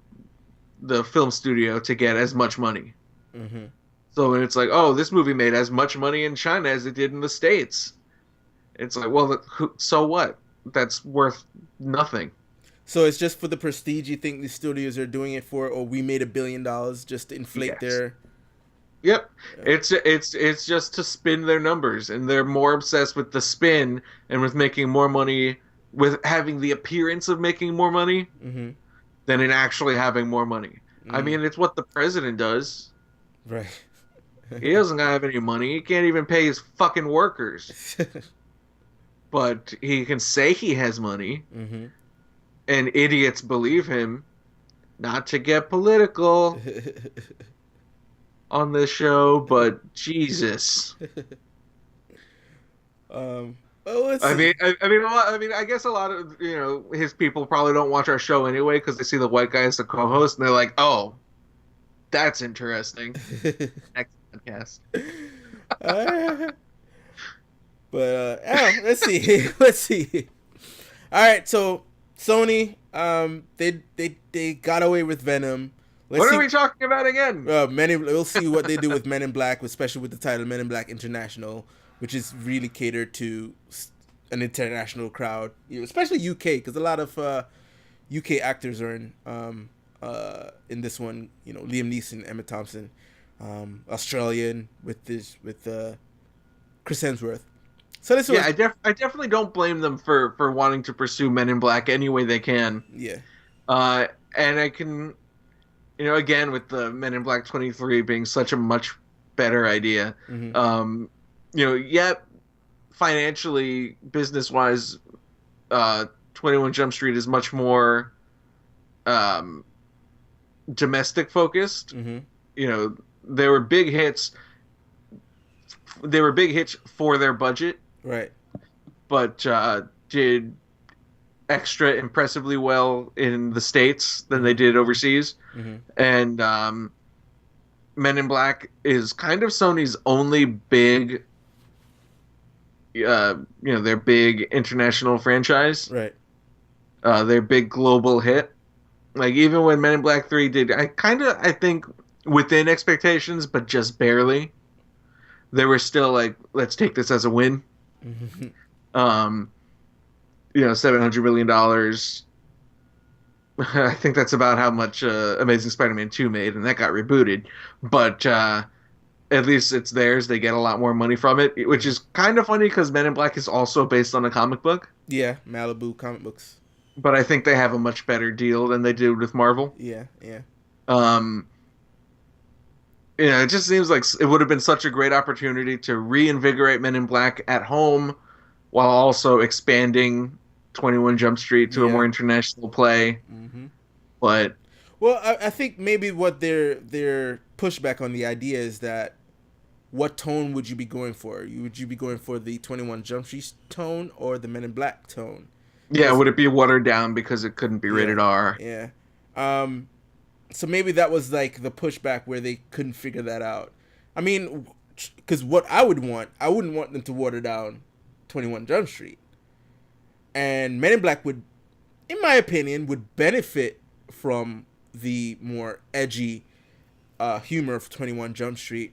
the film studio to get as much money. Mm-hmm. So when it's like, oh, this movie made as much money in China as it did in the States, it's like, well, so what? That's worth nothing. So it's just for the prestige you think the studios are doing it for, or we made $1 billion just to inflate Yes. their. Yep. Yeah. It's just to spin their numbers, and they're more obsessed with the spin and with making more money, with having the appearance of making more money Mm-hmm. than in actually having more money. I Mm. mean, it's what the president does. Right. He doesn't have any money. He can't even pay his fucking workers. But he can say he has money, Mm-hmm. and idiots believe him. Not to get political on this show, but Jesus. Well, let's I see. mean, I guess a lot of his people probably don't watch our show anyway because they see the white guy as the co-host and they're like, "Oh, that's interesting." Next podcast. Uh, but oh, let's see. Let's see. All right, so Sony, they got away with Venom. Let's What see. are we talking about again? We'll see what they do with Men in Black, especially with the title Men in Black International, which is really catered to an international crowd, especially UK, because a lot of UK actors are in this one. Liam Neeson, Emma Thompson, Australian with Chris Hemsworth. So this Yeah, was I definitely don't blame them for wanting to pursue Men in Black any way they can. yeah. And I can, again with the Men in Black 23 being such a much better idea. Mm-hmm. Yeah, financially, business wise, 21 Jump Street is much more domestic focused. Mm-hmm. They were big hits. They were big hits for their budget, Right. but did extra impressively well in the States than they did overseas. Mm-hmm. And Men in Black is kind of Sony's only big, their big international franchise, Right. their big global hit. Like even when Men in Black 3 did, I think within expectations, but just barely. They were still like, let's take this as a win. Mm-hmm. $700 million. I think that's about how much Amazing Spider-Man 2 made, and that got rebooted. But at least it's theirs. They get a lot more money from it, which is kind of funny because Men in Black is also based on a comic book. Yeah, Malibu comic books. But I think they have a much better deal than they did with Marvel. Yeah, yeah. It just seems like it would have been such a great opportunity to reinvigorate Men in Black at home while also expanding 21 Jump Street to a more Yeah. international play. Hmm. But Well, I think maybe what their pushback on the idea is that what tone would you be going for? Would you be going for the 21 Jump Street tone or the Men in Black tone? yeah, Because would it be watered down because it couldn't be yeah, rated R? yeah. Um, so maybe that was like the pushback where they couldn't figure that out. I mean, because what I wouldn't want them to water down 21 Jump Street, and Men in Black would, in my opinion, would benefit from the more edgy humor of 21 Jump Street,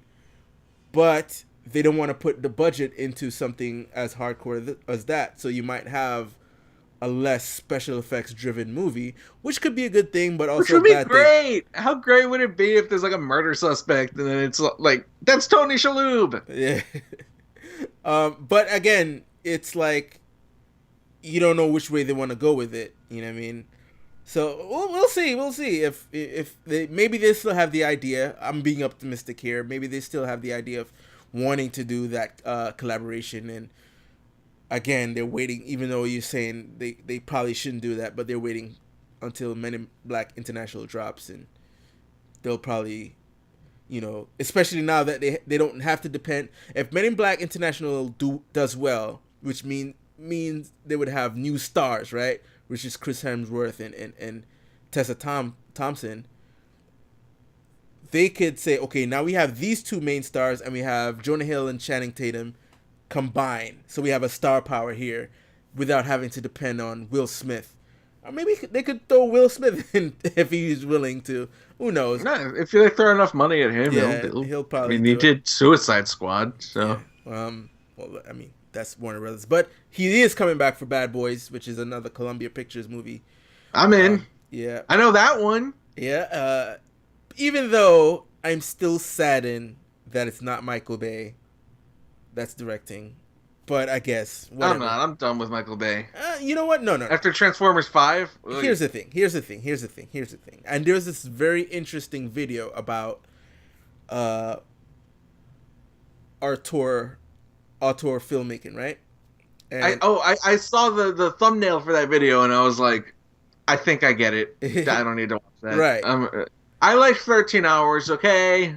but they don't want to put the budget into something as hardcore as that. So you might have a less special effects driven movie, which could be a good thing, but Which also a would be bad thing. great. How great would it be if there's like a murder suspect and then it's like that's Tony Shalhoub? Yeah. But again, it's like you don't know which way they want to go with it. You know what I mean? So we'll see. We'll see if they maybe they still have the idea. I'm being optimistic here. Maybe they still have the idea of wanting to do that collaboration. And again, they're waiting. Even though you're saying they probably shouldn't do that, but they're waiting until Men in Black International drops, and they'll probably, especially now that they don't have to depend. If Men in Black International does well, which means they would have new stars, right? Which is Chris Hemsworth and Tessa Thompson. They could say, okay, now we have these two main stars, and we have Jonah Hill and Channing Tatum combined, so we have a star power here, without having to depend on Will Smith. Or maybe they could throw Will Smith in if he's willing to. Who knows? No, if they throw enough money at him, Yeah, he'll. he'll I probably mean, he do it. did Suicide Squad, Yeah. so Well, I mean, that's Warner Brothers, but he is coming back for Bad Boys, which is another Columbia Pictures movie. I'm in. Yeah, I know that one. yeah. Even though I'm still saddened that it's not Michael Bay that's directing, but I guess I'm whatever. not. I'm done with Michael Bay. You know what? No, no, no. After Transformers 5, Here's the thing. Here's the thing. Here's the thing. Here's the thing. And there's this very interesting video about uh auteur auteur filmmaking, right? And I saw the thumbnail for that video and I was like, I think I get it. I don't need to watch that. right. I like 13 hours. Okay,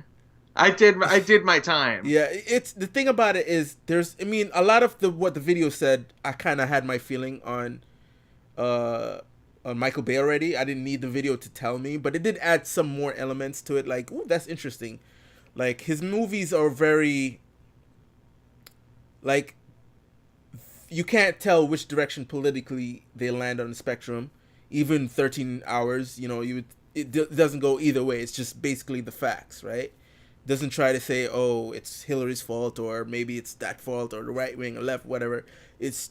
I did my time. Yeah, it's the thing about it is I mean, a lot of what the video said, I kind of had my feeling on Michael Bay already. I didn't need the video to tell me, but it did add some more elements to it. Like, ooh, that's interesting. Like his movies are very like you can't tell which direction politically they land on the spectrum. Even 13 hours, it doesn't go either way. It's just basically the facts, right? Doesn't try to say, oh, it's Hillary's fault or maybe it's that fault or the right wing or left, whatever. It's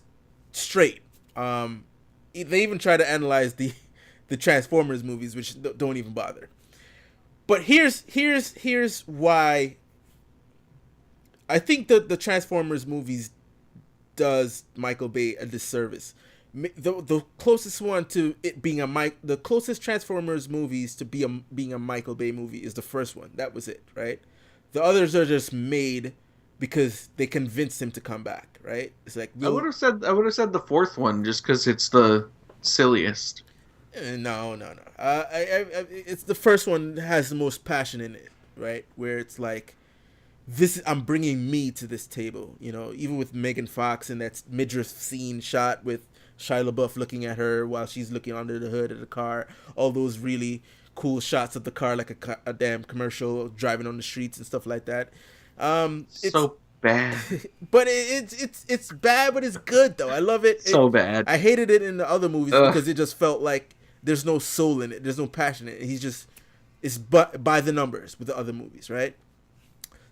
straight. They even try to analyze the Transformers movies, which don't even bother. But here's why I think the Transformers movies does Michael Bay a disservice. The closest one to it being the closest Transformers movies to being a Michael Bay movie is the first one. That was it, right? The others are just made because they convinced him to come back, right? It's like I would have said the fourth one just because it's the silliest. No, no, no. It's the first one that has the most passion in it, right? Where it's like I'm bringing me to this table, even with Megan Fox and that midriff scene shot with Shia LaBeouf looking at her while she's looking under the hood of the car. All those really cool shots of the car, like a damn commercial driving on the streets and stuff like that. So bad. But it's bad, but it's good though. I love it. So bad. I hated it in the other movies Ugh. because it just felt like there's no soul in it. There's no passion in it. It's by the numbers with the other movies, right?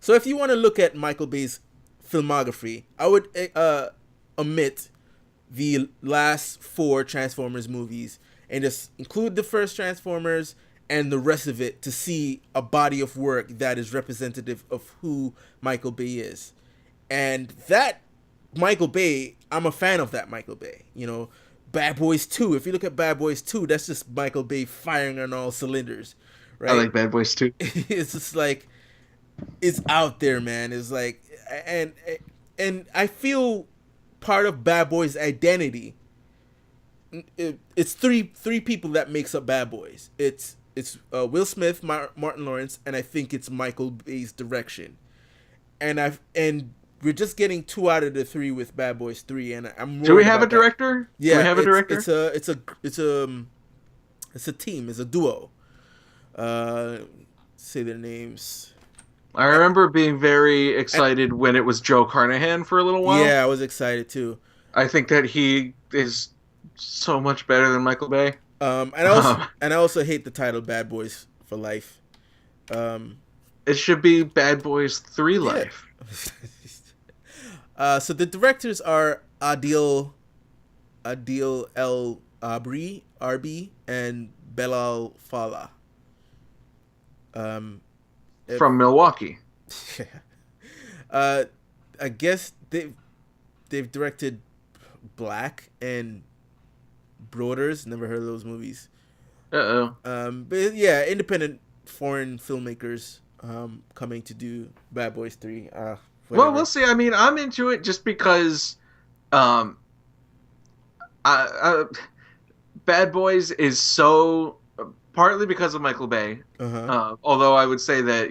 So if you want to look at Michael Bay's filmography, I would omit the last 4 Transformers movies and just include the first Transformers and the rest of it to see a body of work that is representative of who Michael Bay is. And that Michael Bay, I'm a fan of that Michael Bay. Bad Boys 2, if you look at Bad Boys 2, that's just Michael Bay firing on all cylinders, right? I like Bad Boys too. It's just like it's out there, man. It's like and I feel part of Bad Boys' identity. It's three people that makes up Bad Boys. It's Will Smith, Martin Lawrence, and I think it's Michael Bay's direction. And we're just getting 2 out of the 3 with Bad Boys 3, and I'm. Do we have a director? Yeah, do we have a director? It's a team. It's a duo. Say their names. I remember being very excited when it was Joe Carnahan for a little while. Yeah, I was excited too. I think that he is so much better than Michael Bay. And I also hate the title Bad Boys for Life. It should be Bad Boys 3 Life. So the directors are Adil El Arbi, and Belal Fallah. From Milwaukee. I guess they've directed Black and Brothers. Never heard of those movies. But yeah, independent foreign filmmakers coming to do Bad Boys 3. Well, we'll see. I mean, I'm into it just because Bad Boys is so... Partly because of Michael Bay. Although I would say that,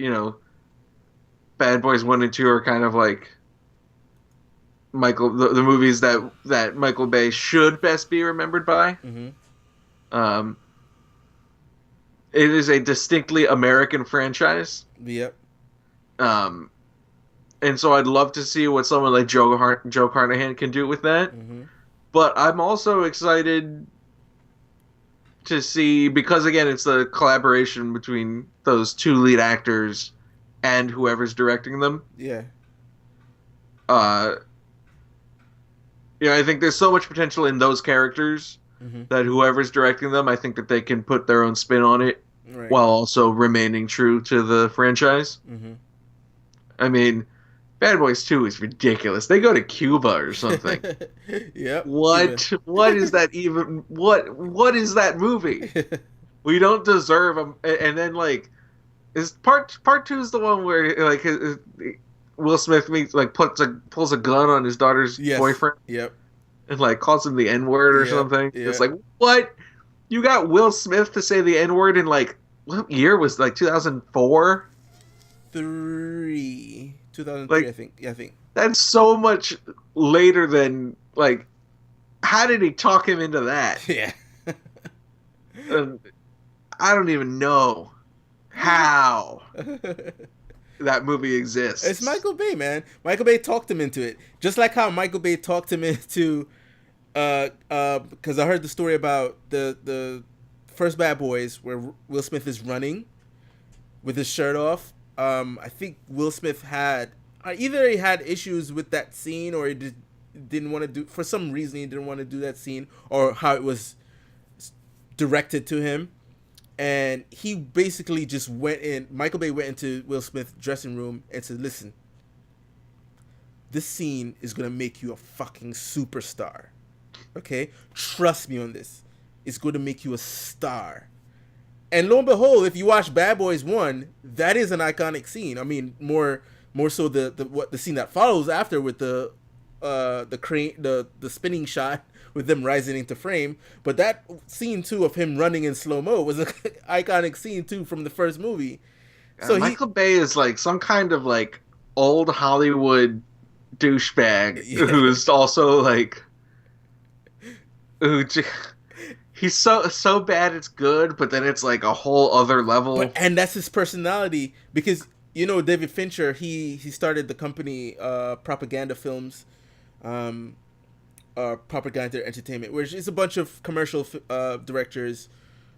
Bad Boys 1 and 2 are kind of like the movies that Michael Bay should best be remembered by. It is a distinctly American franchise. Yep. And so I'd love to see what someone like Joe Carnahan can do with that. But I'm also excited to see, because again, it's the collaboration between those 2 lead actors and whoever's directing them. Yeah. I think there's so much potential in those characters that whoever's directing them, I think that they can put their own spin on it while also remaining true to the franchise. I mean, Bad Boys 2 is ridiculous. They go to Cuba or something. Yep. What? What is that even? What is that movie? We don't deserve them. And then is part 2 is the one where Will Smith pulls a gun on his daughter's boyfriend. Yep. And calls him the N-word or something. Yep. It's what? You got Will Smith to say the N-word in what year was 2004? 2003, I think. Yeah, I think. That's so much later than, how did he talk him into that? Yeah. I don't even know how that movie exists. It's Michael Bay, man. Michael Bay talked him into it. Just like how Michael Bay talked him into, because I heard the story about the first Bad Boys where Will Smith is running with his shirt off. I think Will Smith had either he had issues with that scene, or he didn't want to do, for some reason he didn't want to do that scene, or how it was directed to him, and he basically just Michael Bay went into Will Smith's dressing room and said, "Listen, this scene is gonna make you a fucking superstar, okay? Trust me on this. It's going to make you a star." And lo and behold, if you watch Bad Boys 1, that is an iconic scene. I mean, more so the scene that follows after with the crane, the spinning shot with them rising into frame. But that scene too of him running in slow mo was an iconic scene too from the first movie. So Michael Bay is some kind of old Hollywood douchebag who's also he's so bad it's good, but then it's a whole other level. And that's his personality, because David Fincher, he started the company Propaganda Films, Propaganda Entertainment, which is a bunch of commercial directors.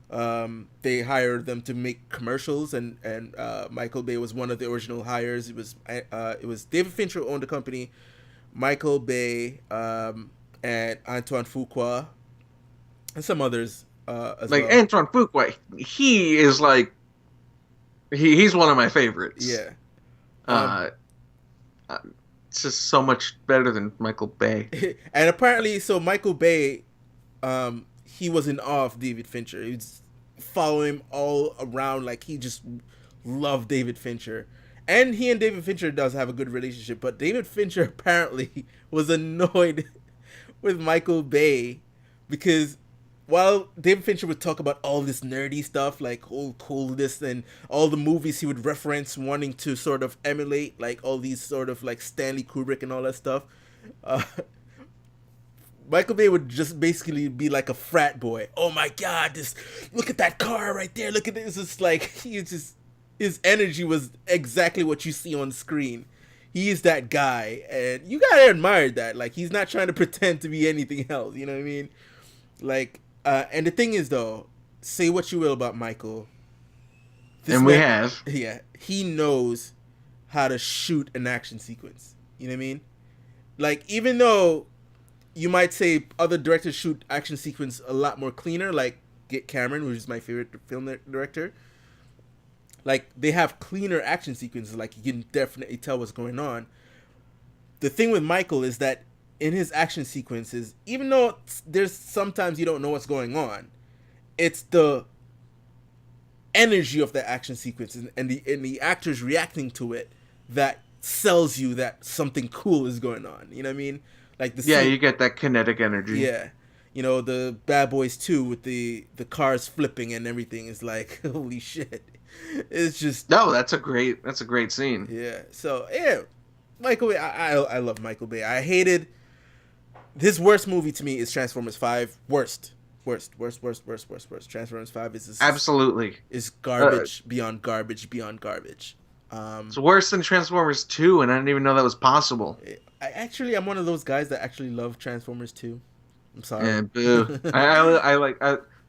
They hired them to make commercials, and Michael Bay was one of the original hires. It was David Fincher owned the company, Michael Bay, and Antoine Fuqua, and some others as well. Antoine Fuqua, he is he's one of my favorites. Yeah. It's just so much better than Michael Bay. And apparently, so Michael Bay, he was in awe of David Fincher. He was following him all around, he just loved David Fincher. And he and David Fincher does have a good relationship, but David Fincher apparently was annoyed with Michael Bay, because while David Fincher would talk about all this nerdy stuff, like whole coolness and all the movies he would reference, wanting to sort of emulate, like all these sort of like Stanley Kubrick and all that stuff, uh, Michael Bay would just basically be like a frat boy. Oh my God, this look at that car right there. Look at this. It's like he just his energy was exactly what you see on screen. He is that guy, and you gotta admire that. Like he's not trying to pretend to be anything else. You know what I mean? Like, and the thing is though, say what you will about Michael, and we have, yeah, he knows how to shoot an action sequence. You know what I mean? Like even though you might say other directors shoot action sequence a lot more cleaner, like Get Cameron, which is my favorite film director. Like they have cleaner action sequences, like you can definitely tell what's going on. The thing with Michael is that in his action sequences, even though there's sometimes you don't know what's going on, it's the energy of the action sequence and the actors reacting to it that sells you that something cool is going on. You know what I mean? Like you get that kinetic energy. Yeah, you know the Bad Boys 2 with the cars flipping and everything is like holy shit. It's just that's a great scene. Yeah. So yeah, Michael Bay. I love Michael Bay. I hated his worst movie to me is Transformers 5. Worst. Transformers 5 is absolutely is garbage beyond garbage beyond garbage. It's worse than Transformers 2, and I didn't even know that was possible. I'm one of those guys that actually love Transformers 2. I'm sorry. Yeah, boo. I like.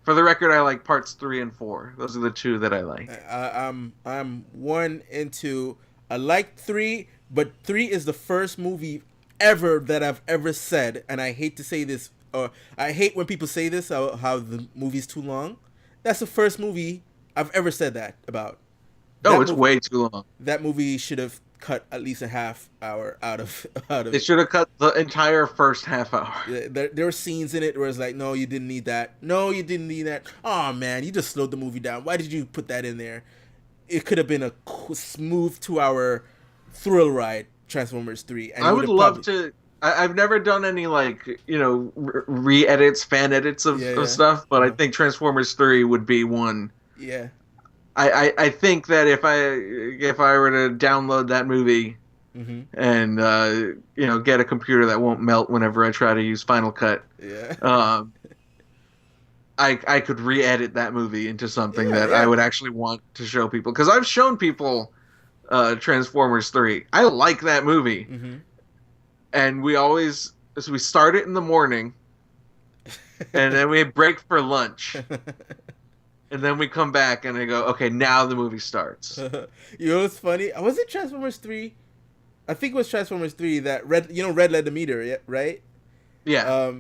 For the record, I like parts 3 and 4. Those are the two that I like. I'm one into. I like 3, but 3 is the first movie ever that I've ever said, and I hate to say this, or I hate when people say this, how the movie's too long. That's the first movie I've ever said that about. It's way too long. That movie should have cut at least a half hour out of. They should have cut the entire first half hour. There were scenes in it where it's like, no, you didn't need that. No, you didn't need that. Oh man, you just slowed the movie down. Why did you put that in there? It could have been a smooth 2-hour thrill ride. Transformers 3. And I would love to. I've never done any re-edits, fan edits of stuff, but I think Transformers 3 would be one. Yeah. I think that if I were to download that movie and get a computer that won't melt whenever I try to use Final Cut, I could re-edit that movie into something that I would actually want to show people, because I've shown people Transformers 3. I like that movie, and we start it in the morning, and then we break for lunch. And then we come back and I go, okay, now the movie starts. You know what's funny? Was it Transformers 3? I think it was Transformers 3 that Red led the meter, right? Yeah.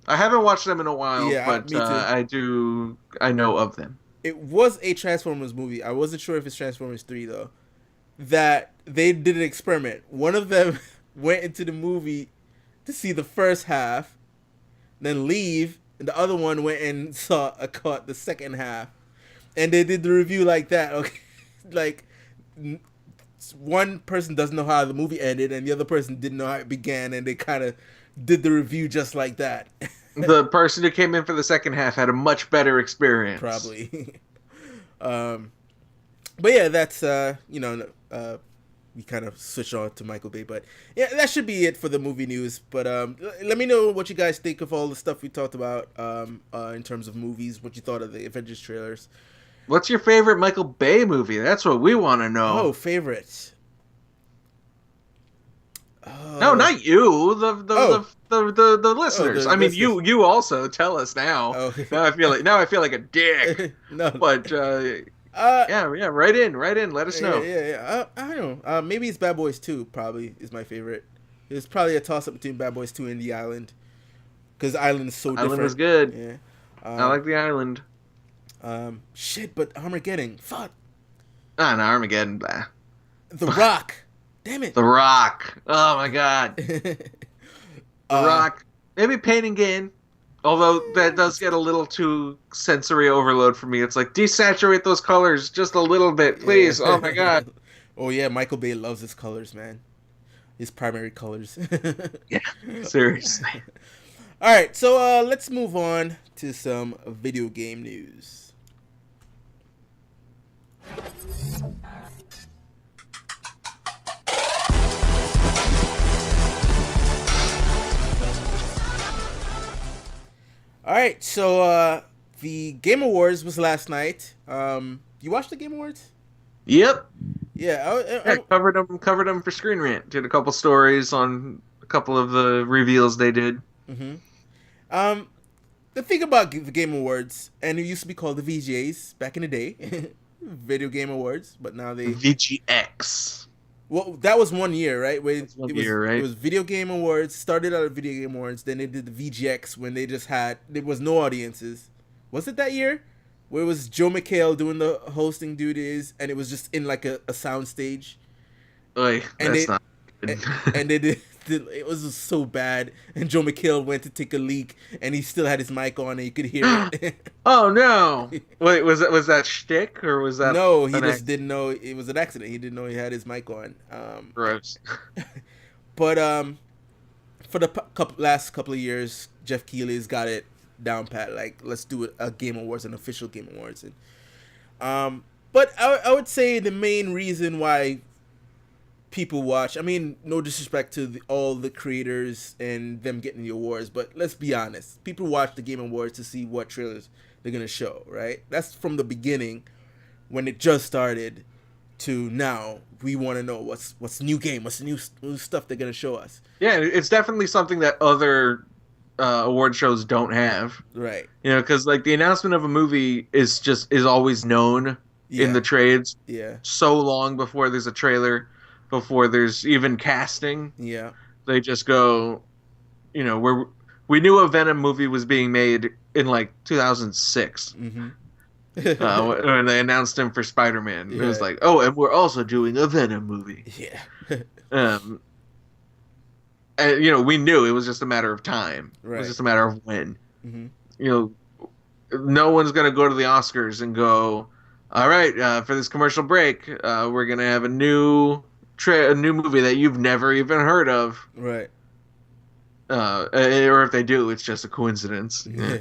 I haven't watched them in a while, but me too. I know of them. It was a Transformers movie. I wasn't sure if it's Transformers 3 though. That they did an experiment. One of them went into the movie to see the first half, then leave. And the other one went and caught the second half, and they did the review like that. Okay, like one person doesn't know how the movie ended, and the other person didn't know how it began, and they kind of did the review just like that. The person who came in for the second half had a much better experience, probably. But yeah, that's we kind of switch on to Michael Bay, but yeah, that should be it for the movie news. But let me know what you guys think of all the stuff we talked about in terms of movies, what you thought of the Avengers trailers. What's your favorite Michael Bay movie? That's what we want to know. Oh, favorite. No, not you. The listeners. I mean, listeners. You also tell us now. Oh. Now I feel like a dick. No, but write in. Let us know. Yeah. I don't know. Maybe it's Bad Boys 2. Probably is my favorite. It's probably a toss up between Bad Boys 2 and The Island, because Island is so different. Island is good. Yeah. I like The Island. But Armageddon. Fuck. No, Armageddon. Blah. The Rock. Damn it. The Rock. Oh my God. The Rock. Maybe Pain and Gain. Although that does get a little too sensory overload for me. It's like, desaturate those colors just a little bit, please. Yeah. Oh my God. Oh yeah, Michael Bay loves his colors, man. his primary colors. Yeah, seriously. All right, so let's move on to some video game news. All right, so the Game Awards was last night. You watched the Game Awards? Yep. Yeah, Yeah, covered them for Screen Rant. Did a couple stories on a couple of the reveals they did. mm-hmm. um, the thing about the Game Awards, and it used to be called the VGAs back in the day, Video Game Awards, but now they VGX. well, that was 1 year, right? Where That's 1 it was year, right? it was Video Game Awards. Started out at Video Game Awards, then they did the VGX when they just had there was no audiences. Was it that year? Where it was Joe McHale doing the hosting duties, and it was just in like a sound stage. Oy, And that's they not and they did it was just so bad. And Joe McHale went to take a leak, and he still had his mic on, and you could hear it. Oh no! Wait, was that shtick or was that? No, he an just act- didn't know it was an accident. He didn't know he had his mic on. Gross. But for the last couple of years, Jeff Keighley's got it down pat. Like, let's do a Game Awards, an official Game Awards. And but I would say the main reason why people watch. I mean, no disrespect to all the creators and them getting the awards, but let's be honest. People watch the Game Awards to see what trailers they're gonna show, right? That's from the beginning when it just started to now. We want to know what's new game, what's the new stuff they're gonna show us, Yeah, it's definitely something that other award shows don't have. right? You know, because like the announcement of a movie is always known Yeah, in the trades yeah, so long before there's a trailer, before there's even casting. yeah. They just go, you know, we knew a Venom movie was being made in like 2006 Mm-hmm. when they announced him for Spider-Man. Yeah. It was like, oh, and we're also doing a Venom movie. Yeah. Um, and you know, we knew it was just a matter of time. It Right. was just a matter of when. Mm-hmm. You know, no one's gonna go to the Oscars and go, all right, for this commercial break, we're gonna have a new movie that you've never even heard of. Right. Or if they do, it's just a coincidence. Yeah.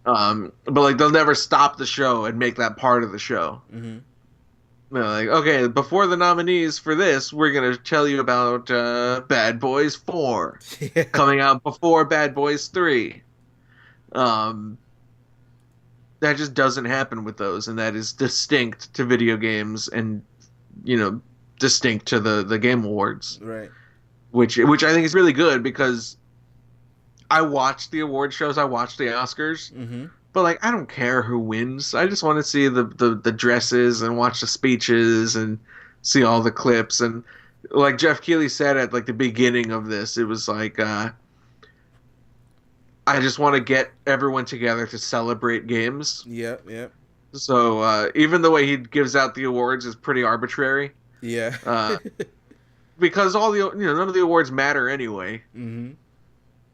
But like they'll never stop the show and make that part of the show. Mm-hmm. They're like, okay, before the nominees for this, we're gonna tell you about Bad Boys 4 Yeah. coming out before Bad Boys 3. That just doesn't happen with those, and that is distinct to video games, and you know, distinct to the Game Awards, Right. which I think is really good because I watch the award shows, I watch the Oscars, Mm-hmm. but like I don't care who wins. I just want to see the dresses and watch the speeches and see all the clips. And like Jeff Keighley said at like the beginning of this, it was like I just want to get everyone together to celebrate games. Yeah. Yeah. So even the way he gives out the awards is pretty arbitrary. Yeah. Because all the none of the awards matter anyway. Mm-hmm.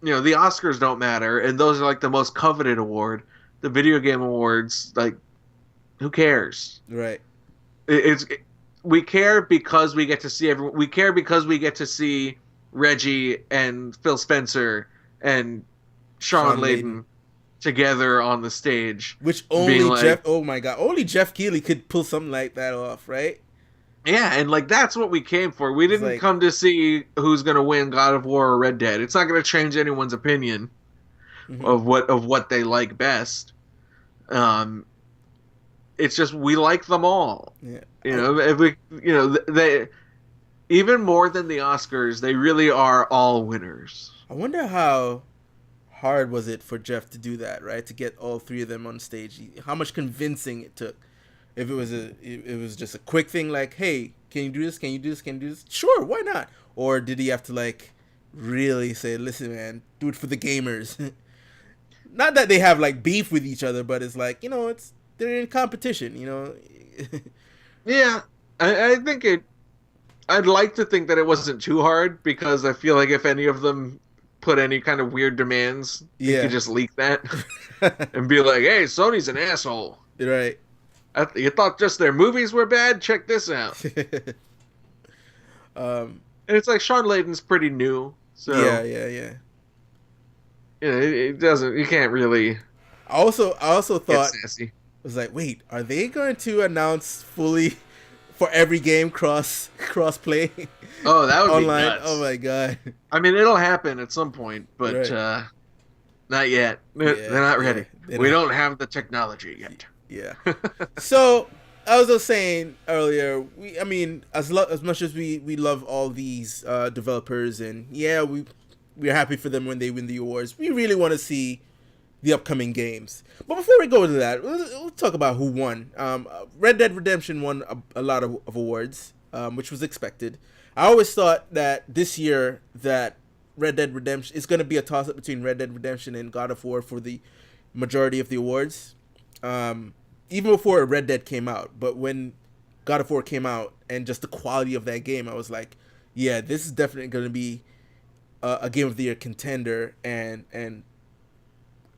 You know, the Oscars don't matter, and those are like the most coveted award. The video game awards, like, who cares? Right. We care because we get to see everyone. We care because we get to see Reggie and Phil Spencer and Sean Layden together on the stage. Which only like, Jeff. Oh my God! Only Jeff Keighley could pull something like that off, right? Yeah, and like that's what we came for. We didn't come to see who's gonna win God of War or Red Dead. It's not gonna change anyone's opinion of what they like best. It's just we like them all. Yeah. You know, if we, you know, they even more than the Oscars, they really are all winners. I wonder how hard was it for Jeff to do that, right? To get all three of them on stage. How much convincing it took. If it was just a quick thing like, hey, can you do this? Can you do this? Can you do this? Sure, why not? Or did he have to like really say, listen, man, do it for the gamers? Not that they have like beef with each other, but it's like, you know, they're in competition, you know. Yeah, I think I'd like to think that it wasn't too hard because I feel like if any of them put any kind of weird demands, you could just leak that and be like, hey, Sony's an asshole. Right. You thought just their movies were bad? Check this out. And it's like Sean Layden's pretty new, Yeah, so yeah, yeah. it doesn't. You can't really I also get thought, sassy. was like, wait, are they going to announce fully for every game cross play Oh, that would be online? Oh nuts. my god! I mean, it'll happen at some point, but Right? not yet. They're Yeah, not yeah. ready. They We don't. don't have the technology yet. Yeah. So I was just saying earlier, I mean, as much as we love all these developers, and yeah, we're happy for them when they win the awards. We really want to see the upcoming games. But before we go to that, we'll talk about who won. Red Dead Redemption won a lot of awards, which was expected. I always thought that this year that Red Dead Redemption is going to be a toss up between Red Dead Redemption and God of War for the majority of the awards. Even before Red Dead came out, but when God of War came out and just the quality of that game, I was like, yeah, this is definitely going to be a Game of the Year contender, and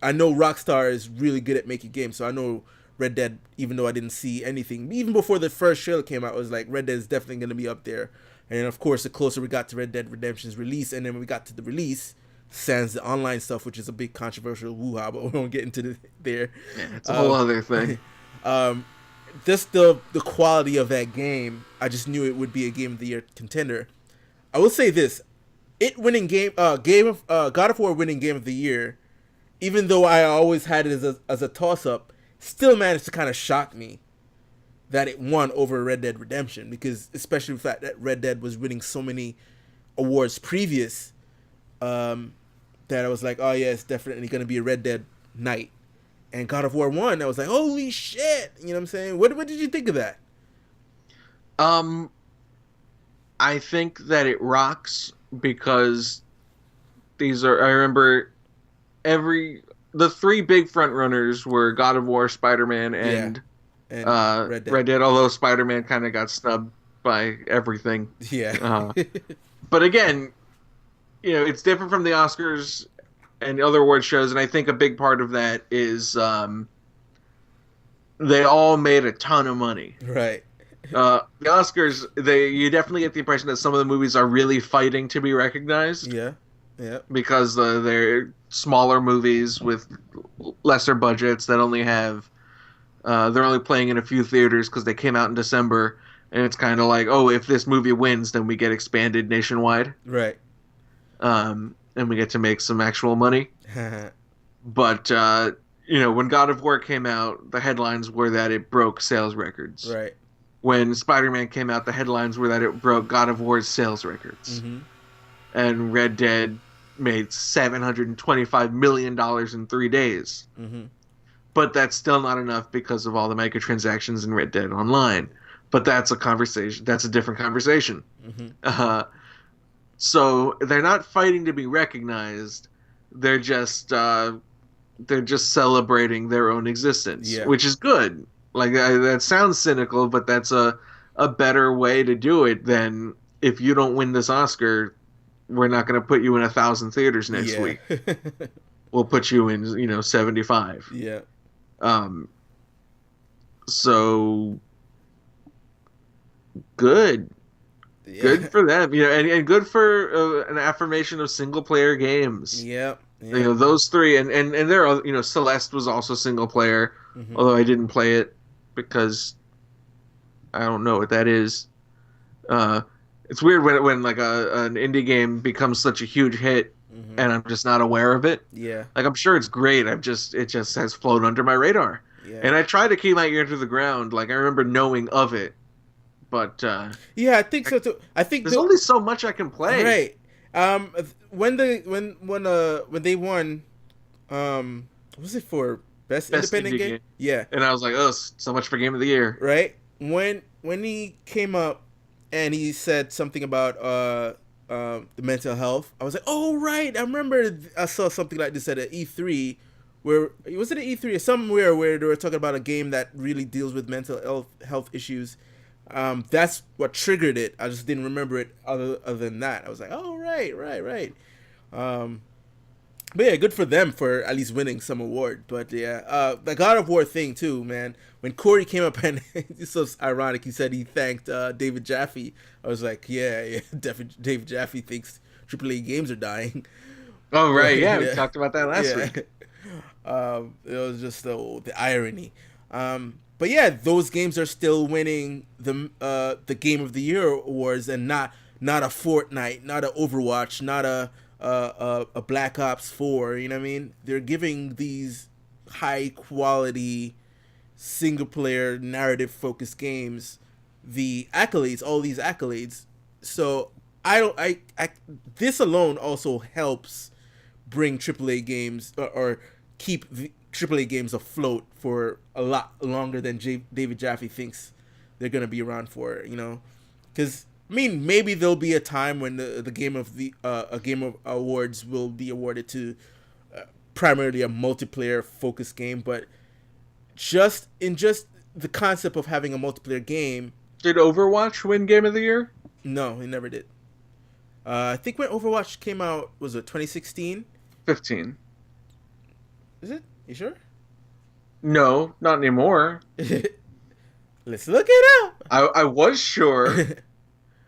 I know Rockstar is really good at making games, so I know Red Dead, even though I didn't see anything, even before the first trailer came out, I was like, Red Dead is definitely going to be up there. And of course, the closer we got to Red Dead Redemption's release, and then when we got to the release, sans the online stuff, which is a big controversial woo-ha, but we won't get into there. Yeah, it's a whole Um, other thing. um, just the quality of that game, I just knew it would be a Game of the Year contender. I will say this: it winning God of War winning Game of the Year, even though I always had it as a toss up, still managed to kind of shock me that it won over Red Dead Redemption, because especially the fact that Red Dead was winning so many awards previous, that I was like, oh yeah, it's definitely going to be a Red Dead night. And God of War 1, I was like, holy shit, you know what I'm saying? What did you think of that? Um, I think that it rocks because these are. I remember every the three big front runners were God of War, Spider Man, Yeah, and and Red Dead. Red Dead. Although Spider Man kind of got snubbed by everything. Yeah. Uh, but again, it's different from the Oscars and other award shows, and I think a big part of that is they all made a ton of money. Right. The Oscars, you definitely get the impression that some of the movies are really fighting to be recognized Yeah. Yeah. because they're smaller movies with lesser budgets that only have they're only playing in a few theaters because they came out in December, and it's kind of like, oh, if this movie wins, then we get expanded nationwide, Right. and we get to make some actual money. But when God of War came out, the headlines were that it broke sales records. Right. When Spider-Man came out, the headlines were that it broke God of War's sales records. Mm-hmm. And Red Dead made $725 million in 3 days. Mm-hmm. But that's still not enough because of all the microtransactions in Red Dead Online. But that's a conversation. That's a different conversation. Mm-hmm. So they're not fighting to be recognized. They're just celebrating their own existence, Yeah. which is good. Like that sounds cynical, but that's a better way to do it than if you don't win this Oscar, we're not going to put you in 1,000 theaters next week. We'll put you in 75. Yeah. Um. So good. Yeah. Good for them, and good for an affirmation of single player games. Yeah. Yeah. Those three, and there are, Celeste was also single player, Mm-hmm. although I didn't play it because I don't know what that is. It's weird when like an indie game becomes such a huge hit, Mm-hmm. and I'm just not aware of it. Yeah. Like I'm sure it's great. It just has flown under my radar, Yeah. and I try to keep my ear to the ground. Like I remember knowing of it, but Yeah, I think so too. I think there's only so much I can play. right. When they won, was it for best independent indie game? game. Yeah. And I was like, oh, so much for game of the year. Right. When he came up and he said something about the mental health, I was like, oh right, I remember I saw something like this at an E3, where was it an E3 or somewhere where they were talking about a game that really deals with mental health issues. That's what triggered it. I just didn't remember it other than that. I was like, oh right. But yeah, good for them for at least winning some award. But yeah, the God of War thing too, man. When Corey came up and it's so ironic, he said he thanked David Jaffe. I was like, yeah, David Jaffe thinks AAA games are dying. Oh right, But, yeah, we yeah, talked about that last yeah. week. It was just the irony. But yeah, those games are still winning the Game of the Year awards, and not a Fortnite, not a Overwatch, not a Black Ops 4. You know what I mean? They're giving these high quality single player narrative focused games the accolades, all these accolades. So I don't I this alone also helps bring AAA games, or keep AAA games afloat for a lot longer than David Jaffe thinks they're gonna be around for. Because I mean, maybe there'll be a time when the game of the a game of awards will be awarded to primarily a multiplayer focused game, but just the concept of having a multiplayer game. Did Overwatch win Game of the Year? No, it never did. I think when Overwatch came out, was it 2016? 15. Is it? You sure? No, not anymore. Let's look it up. I was sure,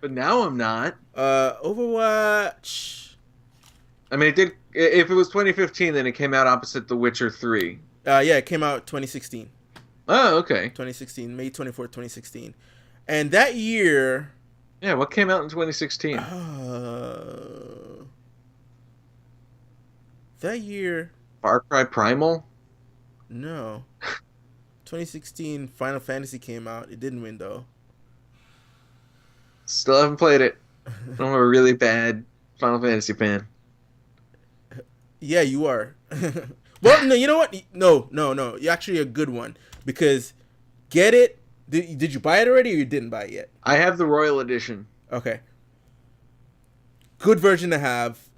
but now I'm not. Overwatch. I mean, it did. If it was 2015, then it came out opposite The Witcher 3. Yeah, it came out 2016. Oh, okay. 2016, May 24th, 2016. And that year. Yeah, what came out in 2016? That year. Far Cry Primal? No. 2016, Final Fantasy came out. It didn't win, though. Still haven't played it. I'm a really bad Final Fantasy fan. Yeah, you are. Well, no, you know what? No. You're actually a good one. Because, get it? Did you buy it already, or you didn't buy it yet? I have the Royal Edition. Okay. Good version to have.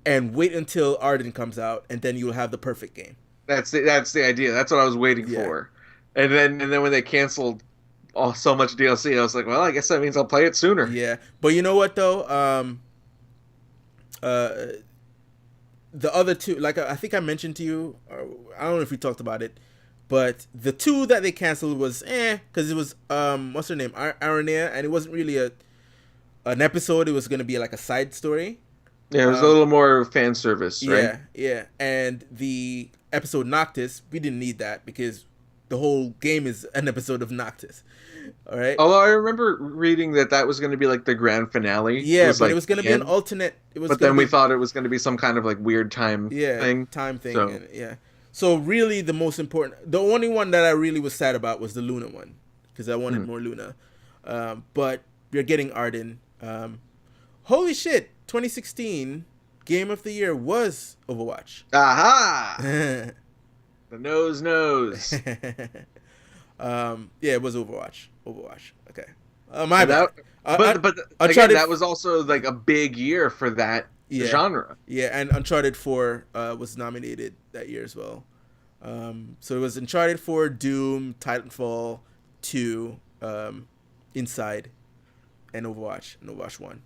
And wait until Arden comes out, and then you'll have the perfect game. That's the idea. That's what I was waiting for. And then when they canceled so much DLC, I was like, well, I guess that means I'll play it sooner. Yeah. But you know what, though? The other two, like I think I mentioned to you, I don't know if we talked about it, but the two that they canceled was because it was what's her name, Aranea, and it wasn't really an episode. It was going to be like a side story. Yeah, it was a little more fan service, right? Yeah. And the episode Noctis, we didn't need that because the whole game is an episode of Noctis. All right. Although I remember reading that was going to be like the grand finale. Yeah, but it was going to be an alternate. But then we thought it was going to be some kind of like weird time thing. Time thing. So. So really, the only one that I really was sad about was the Luna one, because I wanted more Luna. But we're getting Arden. Holy shit! 2016 Game of the Year was Overwatch. Aha! The nose knows. Yeah, it was Overwatch. Okay. My bad. But again, that was also like a big year for that genre. Yeah, and Uncharted 4 was nominated that year as well. So it was Uncharted 4, Doom, Titanfall 2, Inside, and Overwatch 1.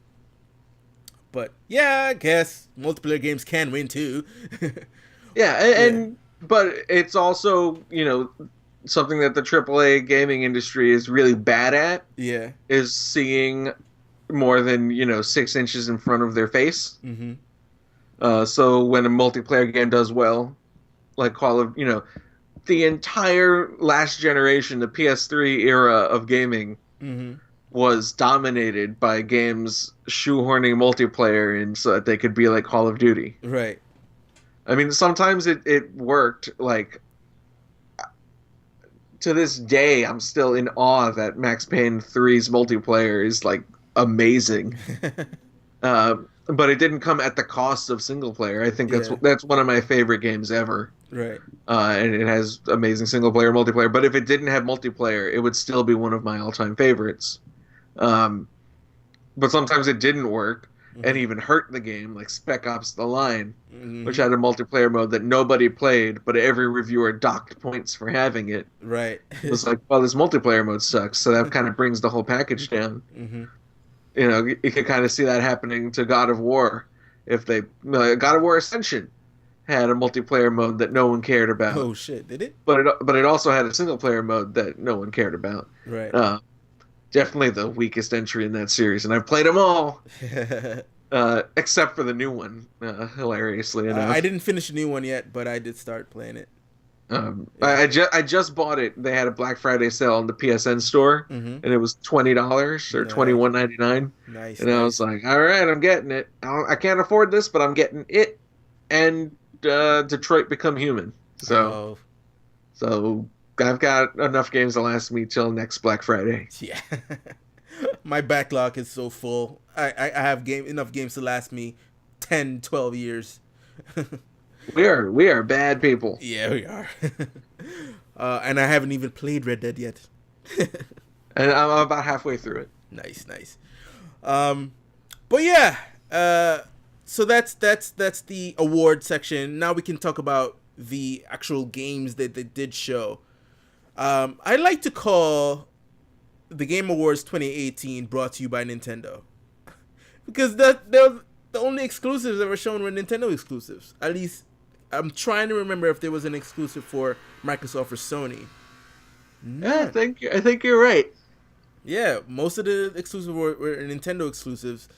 But yeah, I guess multiplayer games can win too. But it's also, something that the AAA gaming industry is really bad at. Yeah. Is seeing more than, 6 inches in front of their face. Mm-hmm. So when a multiplayer game does well, like Call of, the entire last generation, the PS3 era of gaming, was dominated by games shoehorning multiplayer in so that they could be like Call of Duty. Right. I mean, sometimes it worked. Like, to this day, I'm still in awe that Max Payne 3's multiplayer is like amazing. But it didn't come at the cost of single player. I think that's one of my favorite games ever. Right. And it has amazing single player, multiplayer. But if it didn't have multiplayer, it would still be one of my all-time favorites. But sometimes it didn't work and even hurt the game, like Spec Ops: The Line, which had a multiplayer mode that nobody played, but every reviewer docked points for having it. Right. It was like, well, this multiplayer mode sucks, so that kind of brings the whole package down. Mm-hmm. You could kind of see that happening to God of War. If they God of War Ascension had a multiplayer mode that no one cared about, Oh shit, did it? but it also had a single player mode that no one cared about. Right. Definitely the weakest entry in that series, and I've played them all, except for the new one. Hilariously I enough, didn't finish the new one yet, but I did start playing it. Yeah. I just bought it. They had a Black Friday sale on the PSN store, Mm-hmm. and it was $20 or Nice, 21.99. nice, And I was nice. like, all right, I'm getting it. I can't afford this, but I'm getting it and Detroit Become Human. Oh, So I've got enough games to last me till next Black Friday. yeah. My backlog is so full. I have enough games to last me 10, 12 years. We are bad people. Yeah, we are. And I haven't even played Red Dead yet. And I'm about halfway through it. Nice, nice. But yeah, so that's the award section. Now we can talk about the actual games that they did show. I like to call the Game Awards 2018 brought to you by Nintendo, because they're the only exclusives that were shown were Nintendo exclusives. At least I'm trying to remember if there was an exclusive for Microsoft or Sony. Yeah, I think you're right. Yeah, most of the exclusives were Nintendo exclusives.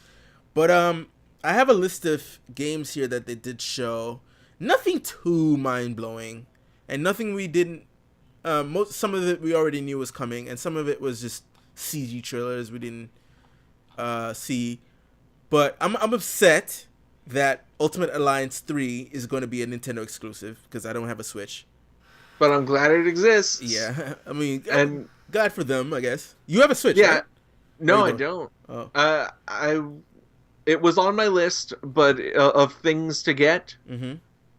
But I have a list of games here that they did show. Nothing too mind blowing, and nothing we didn't. Some of it we already knew was coming, and some of it was just CG trailers we didn't see. But I'm upset that Ultimate Alliance 3 is going to be a Nintendo exclusive because I don't have a Switch. But I'm glad it exists. Yeah, I mean, And God for them, I guess. You have a Switch, yeah, right? no, you I don't? don't. Oh. It was on my list, but of things to get. Mm-hmm.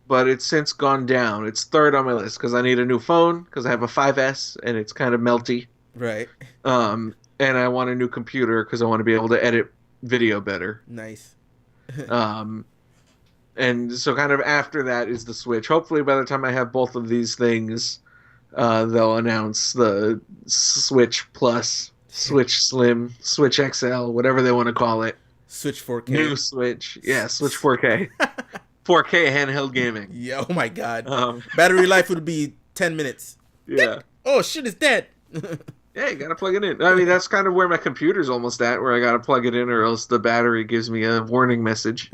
But it's since gone down. It's third on my list because I need a new phone because I have a 5S and it's kind of melty. Right. And I want a new computer because I want to be able to edit video better. Nice. And so kind of after that is the Switch. Hopefully by the time I have both of these things, they'll announce the Switch Plus, Switch Slim, Switch XL, whatever they want to call it. Switch 4K. New Switch. Yeah, Switch 4K. 4K handheld gaming. Yeah, oh my god. Battery life would be 10 minutes. Yeah. Oh shit, it's dead. Yeah, you gotta plug it in. I mean, that's kind of where my computer's almost at, where I gotta plug it in or else the battery gives me a warning message.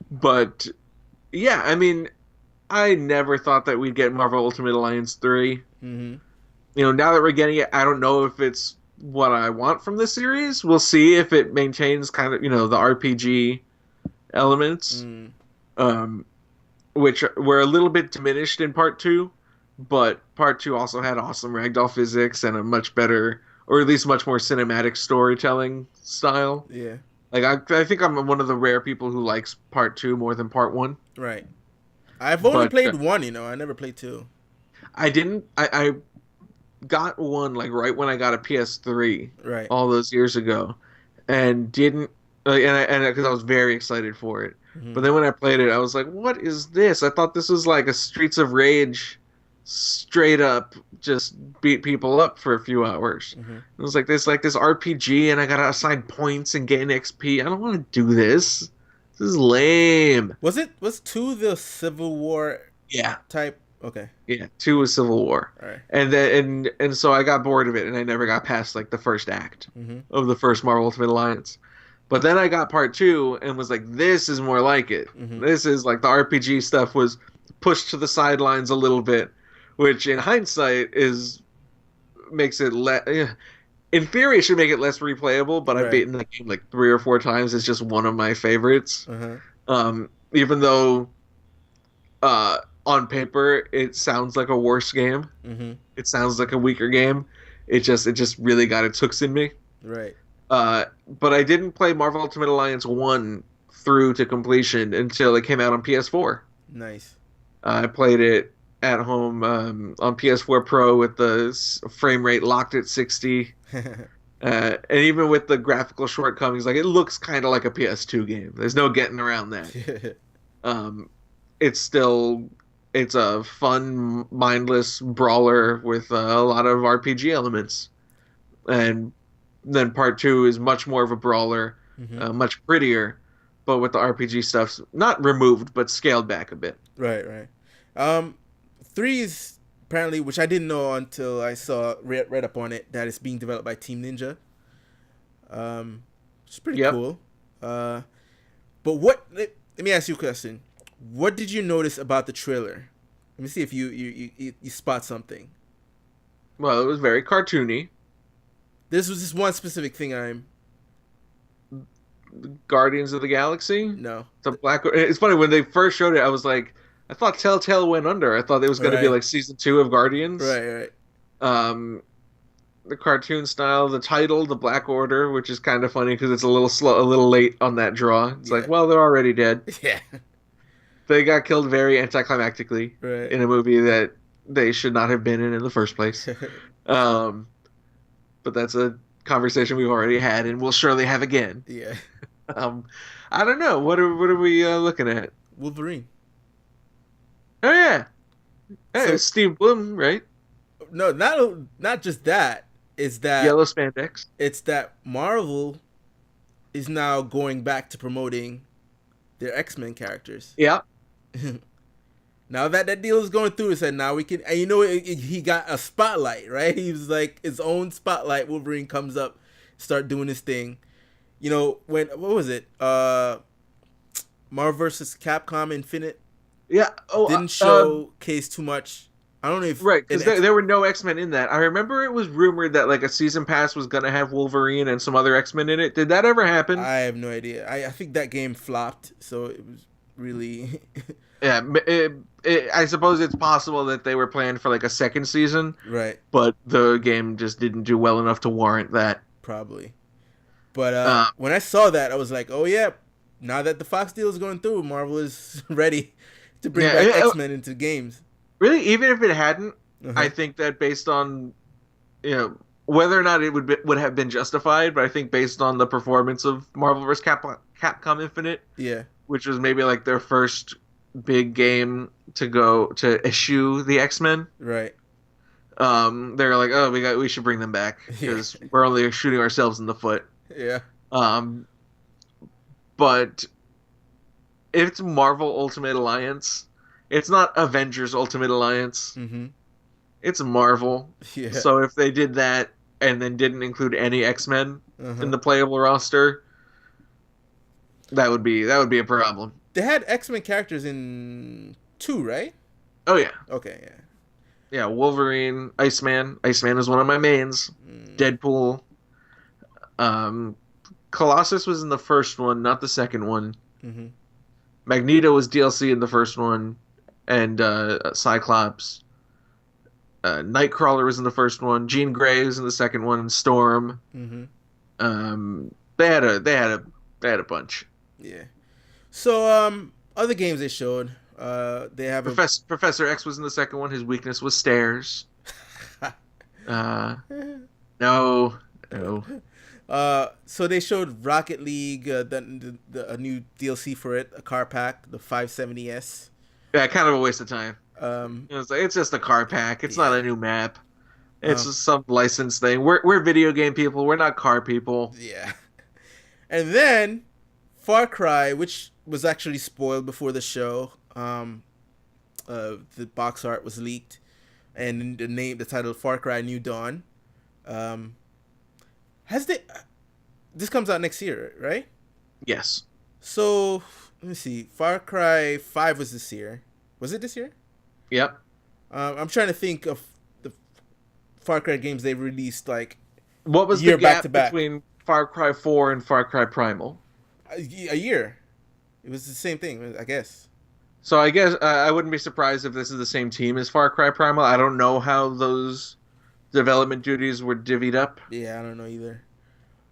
But yeah, I mean, I never thought that we'd get Marvel Ultimate Alliance 3. Mm-hmm. You know, now that we're getting it, I don't know if it's what I want from the series. We'll see if it maintains kind of, the RPG elements, which were a little bit diminished in Part 2, but Part 2 also had awesome ragdoll physics and a much better, or at least much more cinematic storytelling style. Yeah. Like, I think I'm one of the rare people who likes Part 2 more than Part 1. Right. I've only played 1, I never played 2. I didn't, I got 1, like, right when I got a PS3. Right. All those years ago. And didn't, and because I was very excited for it. Mm-hmm. But then when I played it, I was like, what is this? I thought this was like a Streets of Rage, straight up, just beat people up for a few hours. Mm-hmm. It was like this RPG, and I gotta assign points and gain XP. I don't want to do this. This is lame. Was 2 the Civil War type? Okay. Yeah, 2 was Civil War. All right. And then and so I got bored of it, and I never got past like the first act of the first Marvel Ultimate Alliance. But then I got Part 2 and was like, this is more like it. Mm-hmm. This is like the RPG stuff was pushed to the sidelines a little bit, which in hindsight makes it in theory it should make it less replayable, but I've beaten that game like 3 or 4 times. It's just one of my favorites. Even though on paper it sounds like a worse game. Mm-hmm. It sounds like a weaker game. It just really got its hooks in me. Right. But I didn't play Marvel Ultimate Alliance 1 through to completion until it came out on PS4. Nice. I played it at home on PS4 Pro with the frame rate locked at 60. And even with the graphical shortcomings, like, it looks kind of like a PS2 game. There's no getting around that. It's a fun, mindless brawler with a lot of RPG elements. And then Part 2 is much more of a brawler, much prettier, but with the RPG stuff not removed but scaled back a bit. Right, right. Um, three is apparently, which I didn't know until I saw read up on it, that it's being developed by Team Ninja. It's pretty Yep. cool. But let me ask you a question. What did you notice about the trailer? Let me see if you spot something. Well, it was very cartoony. This was just one specific thing I'm Guardians of the Galaxy. no. The black. It's funny when they first showed it. I was like, I thought Telltale went under. I thought it was going to be Right. like season 2 of Guardians. Right, right. Um, the cartoon style, the title, the Black Order, which is kind of funny because it's a little slow, a little late on that draw. It's Yeah. like, well, they're already dead. Yeah. They got killed very anticlimactically Right. in a movie that they should not have been in the first place. Um, but that's a conversation we've already had and we'll surely have again. Yeah. Um, I don't know. What are we looking at? Wolverine. Oh yeah, hey, So it's Steve Bloom, right? no, not just that. It's that Yellow spandex. it's that Marvel is now going back to promoting their X-Men characters. Yeah, Now that deal is going through, it said now we can. And you know, he got a spotlight, right? He was like his own spotlight. Wolverine comes up, start doing his thing. You know, what was it? Marvel versus Capcom Infinite yeah. Oh, didn't showcase too much. I don't know if right, because an X- there were no X-Men in that. I remember it was rumored that like a season pass was gonna have Wolverine and some other X-Men in it. Did that ever happen? I have no idea. I think that game flopped, so it was really Yeah, I suppose it's possible that they were planned for like a second season, right. but the game just didn't do well enough to warrant that. Probably. But Uh, when I saw that, I was like, oh yeah, now that the Fox deal is going through, Marvel is ready to bring back X-Men into games. Really, even if it hadn't, Uh-huh. I think that based on whether or not it would have been justified, but I think based on the performance of Marvel vs. Capcom Infinite, Yeah. which was maybe like their first big game to go to issue the X-Men, Right. they're like, oh, we should bring them back because we're only shooting ourselves in the foot. Yeah. But if it's Marvel Ultimate Alliance, it's not Avengers Ultimate Alliance. Mm-hmm. It's Marvel. Yeah. So if they did that and then didn't include any X-Men Uh-huh. in the playable roster, that would be a problem. They had X-Men characters in 2, right? Oh yeah. Okay. Yeah. Yeah, Wolverine, Iceman. Iceman is one of my mains. Mm. Deadpool. Colossus was in the first one, not the second one. Mm-hmm. Magneto was DLC in the first one, and Cyclops. Nightcrawler was in the first one. Jean Grey was in the second one. Storm. Mm-hmm. They had a bunch. Yeah. So other games they showed, they have Professor X was in the second one. His weakness was stairs. No. So they showed Rocket League, a new DLC for it, a car pack, the 570S. Yeah, kind of a waste of time. It's just a car pack. It's not a new map. It's just some license thing. We're video game people. We're not car people. Yeah. And then Far Cry, which was actually spoiled before the show. The box art was leaked, and the title Far Cry New Dawn. This comes out next year, right? Yes. So let me see. Far Cry 5 was this year. Was it this year? Yep. I'm trying to think of the Far Cry games they released like What was year the gap back to back. between Far Cry 4 and Far Cry Primal? a year. It was the same thing, I guess. So I guess I wouldn't be surprised if this is the same team as Far Cry Primal. I don't know how those development duties were divvied up. Yeah, I don't know either.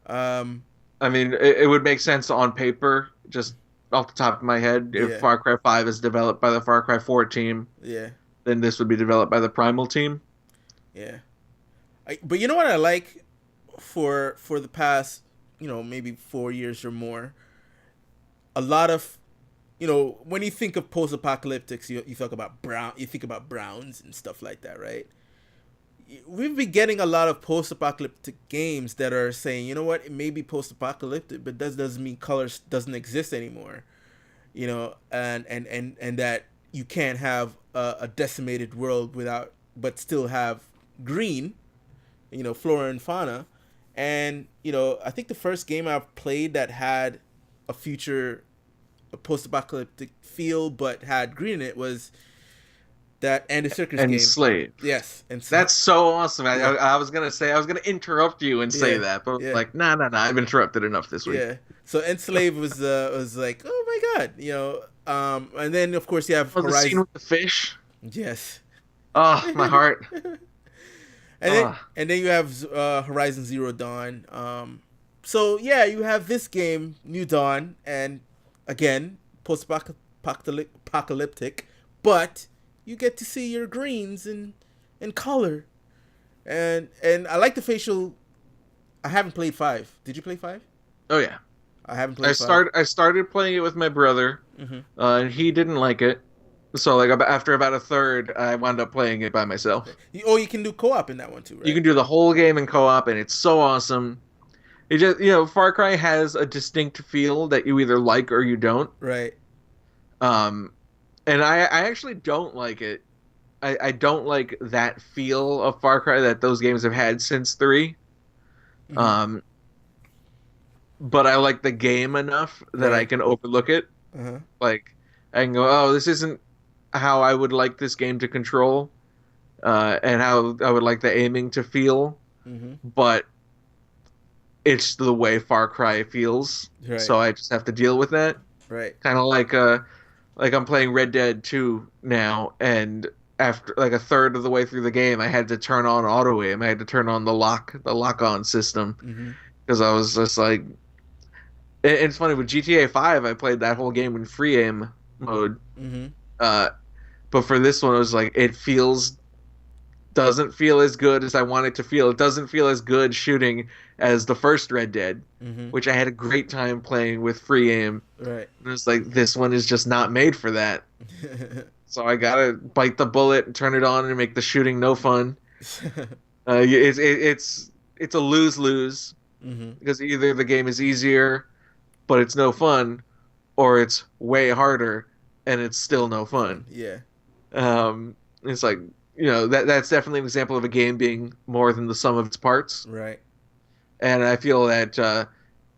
I mean, it would make sense on paper, just off the top of my head. If Yeah. Far Cry 5 is developed by the Far Cry 4 team, Yeah, then this would be developed by the Primal team. yeah. But you know what I like for the past, maybe 4 years or more. A lot of, when you think of post-apocalyptics, you talk about you think about Browns and stuff like that, right? we've been getting a lot of post-apocalyptic games that are saying, you know what, it may be post-apocalyptic, but that doesn't mean colors doesn't exist anymore. You know, and that you can't have a decimated world without, but still have green, you know, flora and fauna. And you know, I think the first game I've played that had a post-apocalyptic feel but had green in it was that Andy Serkis And game. Slave. Yes, and That's so awesome. yeah, I was gonna say I was gonna interrupt you and say yeah, that, but yeah, like, nah, nah, nah. I've interrupted enough this week. yeah. So Enslave was like, oh my god, you know. And then of course you have Oh, the scene Horizon. with the fish. Yes. Oh, my heart. And then you have Horizon Zero Dawn. So yeah, you have this game, New Dawn, and again post-apocalyptic, but you get to see your greens in color, and I like the facial. I haven't played 5. Did you play 5? Oh yeah. I haven't played 5. I started playing it with my brother, Mm-hmm. and he didn't like it. So like after about a third, I wound up playing it by myself. You can do co-op in that one too, right? You can do the whole game in co-op, and it's so awesome. It just, Far Cry has a distinct feel that you either like or you don't. Right. Um, and I actually don't like it. I don't like that feel of Far Cry that those games have had since 3. Mm-hmm. But I like the game enough that I Right. can overlook it. Uh-huh. Like, I can go, oh, this isn't how I would like this game to control, and how I would like the aiming to feel, Mm-hmm. but it's the way Far Cry feels, Right. so I just have to deal with that. Right. Kind of like I'm playing Red Dead 2 now, and after like a third of the way through the game, I had to turn on auto aim. I had to turn on the lock on system Mm-hmm. because I was just like, it's funny with GTA 5, I played that whole game in free aim mode. Mm-hmm. Uh, but for this one, it was like doesn't feel as good as I want it to feel. It doesn't feel as good shooting as the first Red Dead, Mm-hmm. which I had a great time playing with free aim. Right. And it's like, this one is just not made for that. So I gotta bite the bullet and turn it on and make the shooting no fun. It's a lose-lose Mm-hmm. because either the game is easier, but it's no fun, or it's way harder and it's still no fun. Yeah. It's like, that's definitely an example of a game being more than the sum of its parts. Right. And I feel that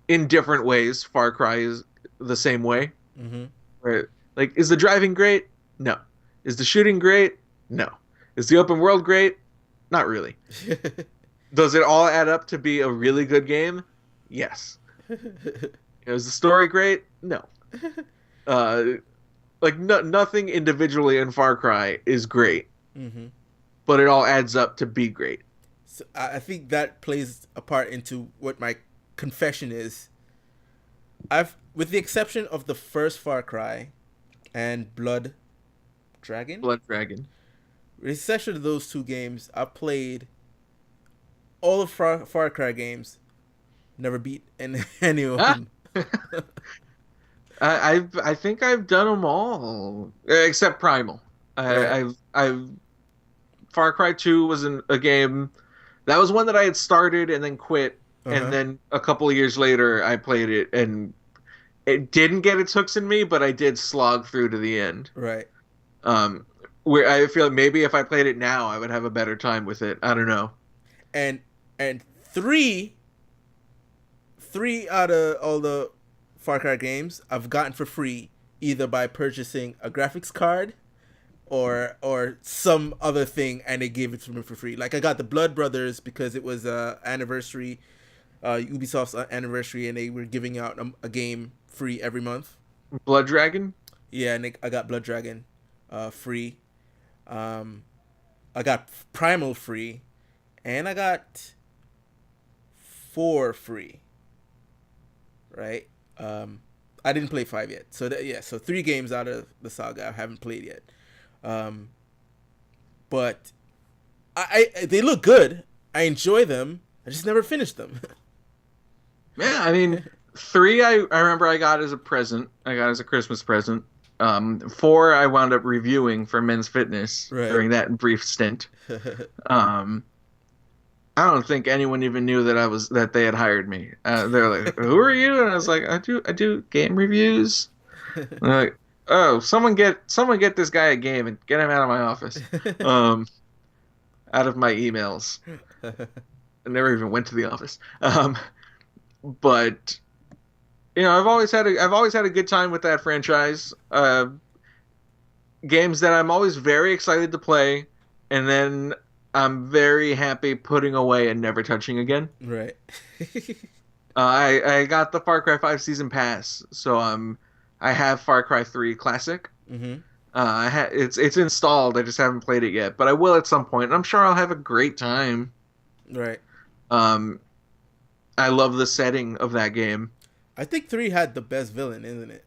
in different ways, Far Cry is the same way. Mm-hmm. Where, like, is the driving great? No. Is the shooting great? No. Is the open world great? Not really. Does it all add up to be a really good game? Yes. Is the story great? No. Nothing individually in Far Cry is great, Mm-hmm. but it all adds up to be great. So I think that plays a part into what my confession is. With the exception of the first Far Cry and Blood Dragon, Blood Dragon. with the exception of those 2 games, I've played all of Far Cry games. Never beat any of them. I think I've done them all except Primal. Right. Far Cry 2 was a game that was one that I had started and then quit, Uh-huh. and then a couple of years later I played it and it didn't get its hooks in me, but I did slog through to the end. Right. Where I feel like maybe if I played it now, I would have a better time with it. I don't know. And three out of all the Far Cry games I've gotten for free, either by purchasing a graphics card or some other thing, and they gave it to me for free. Like I got the Blood Brothers because it was anniversary, Ubisoft's anniversary, and they were giving out a game free every month. Blood Dragon? Yeah, and I got Blood Dragon free. I got Primal free, and I got 4 free. Right. I didn't play 5 yet. So so 3 games out of the saga I haven't played yet. But I they look good. I enjoy them. I just never finished them. Yeah, I mean, 3 I remember I got as a present. I got as a Christmas present. 4 I wound up reviewing for Men's Fitness Right. during that brief stint. I don't think anyone even knew that they had hired me. They're like, "Who are you?" And I was like, "I do game reviews." And they're like, "Oh, someone get this guy a game and get him out of my office, um, out of my emails." I never even went to the office. But I've always had a good time with that franchise. Games that I'm always very excited to play, and then I'm very happy putting away and never touching again. Right. I got the Far Cry 5 season pass, so I have Far Cry 3 Classic. Hmm. It's installed. I just haven't played it yet, but I will at some point. And I'm sure I'll have a great time. Right. Um, I love the setting of that game. I think 3 had the best villain, isn't it?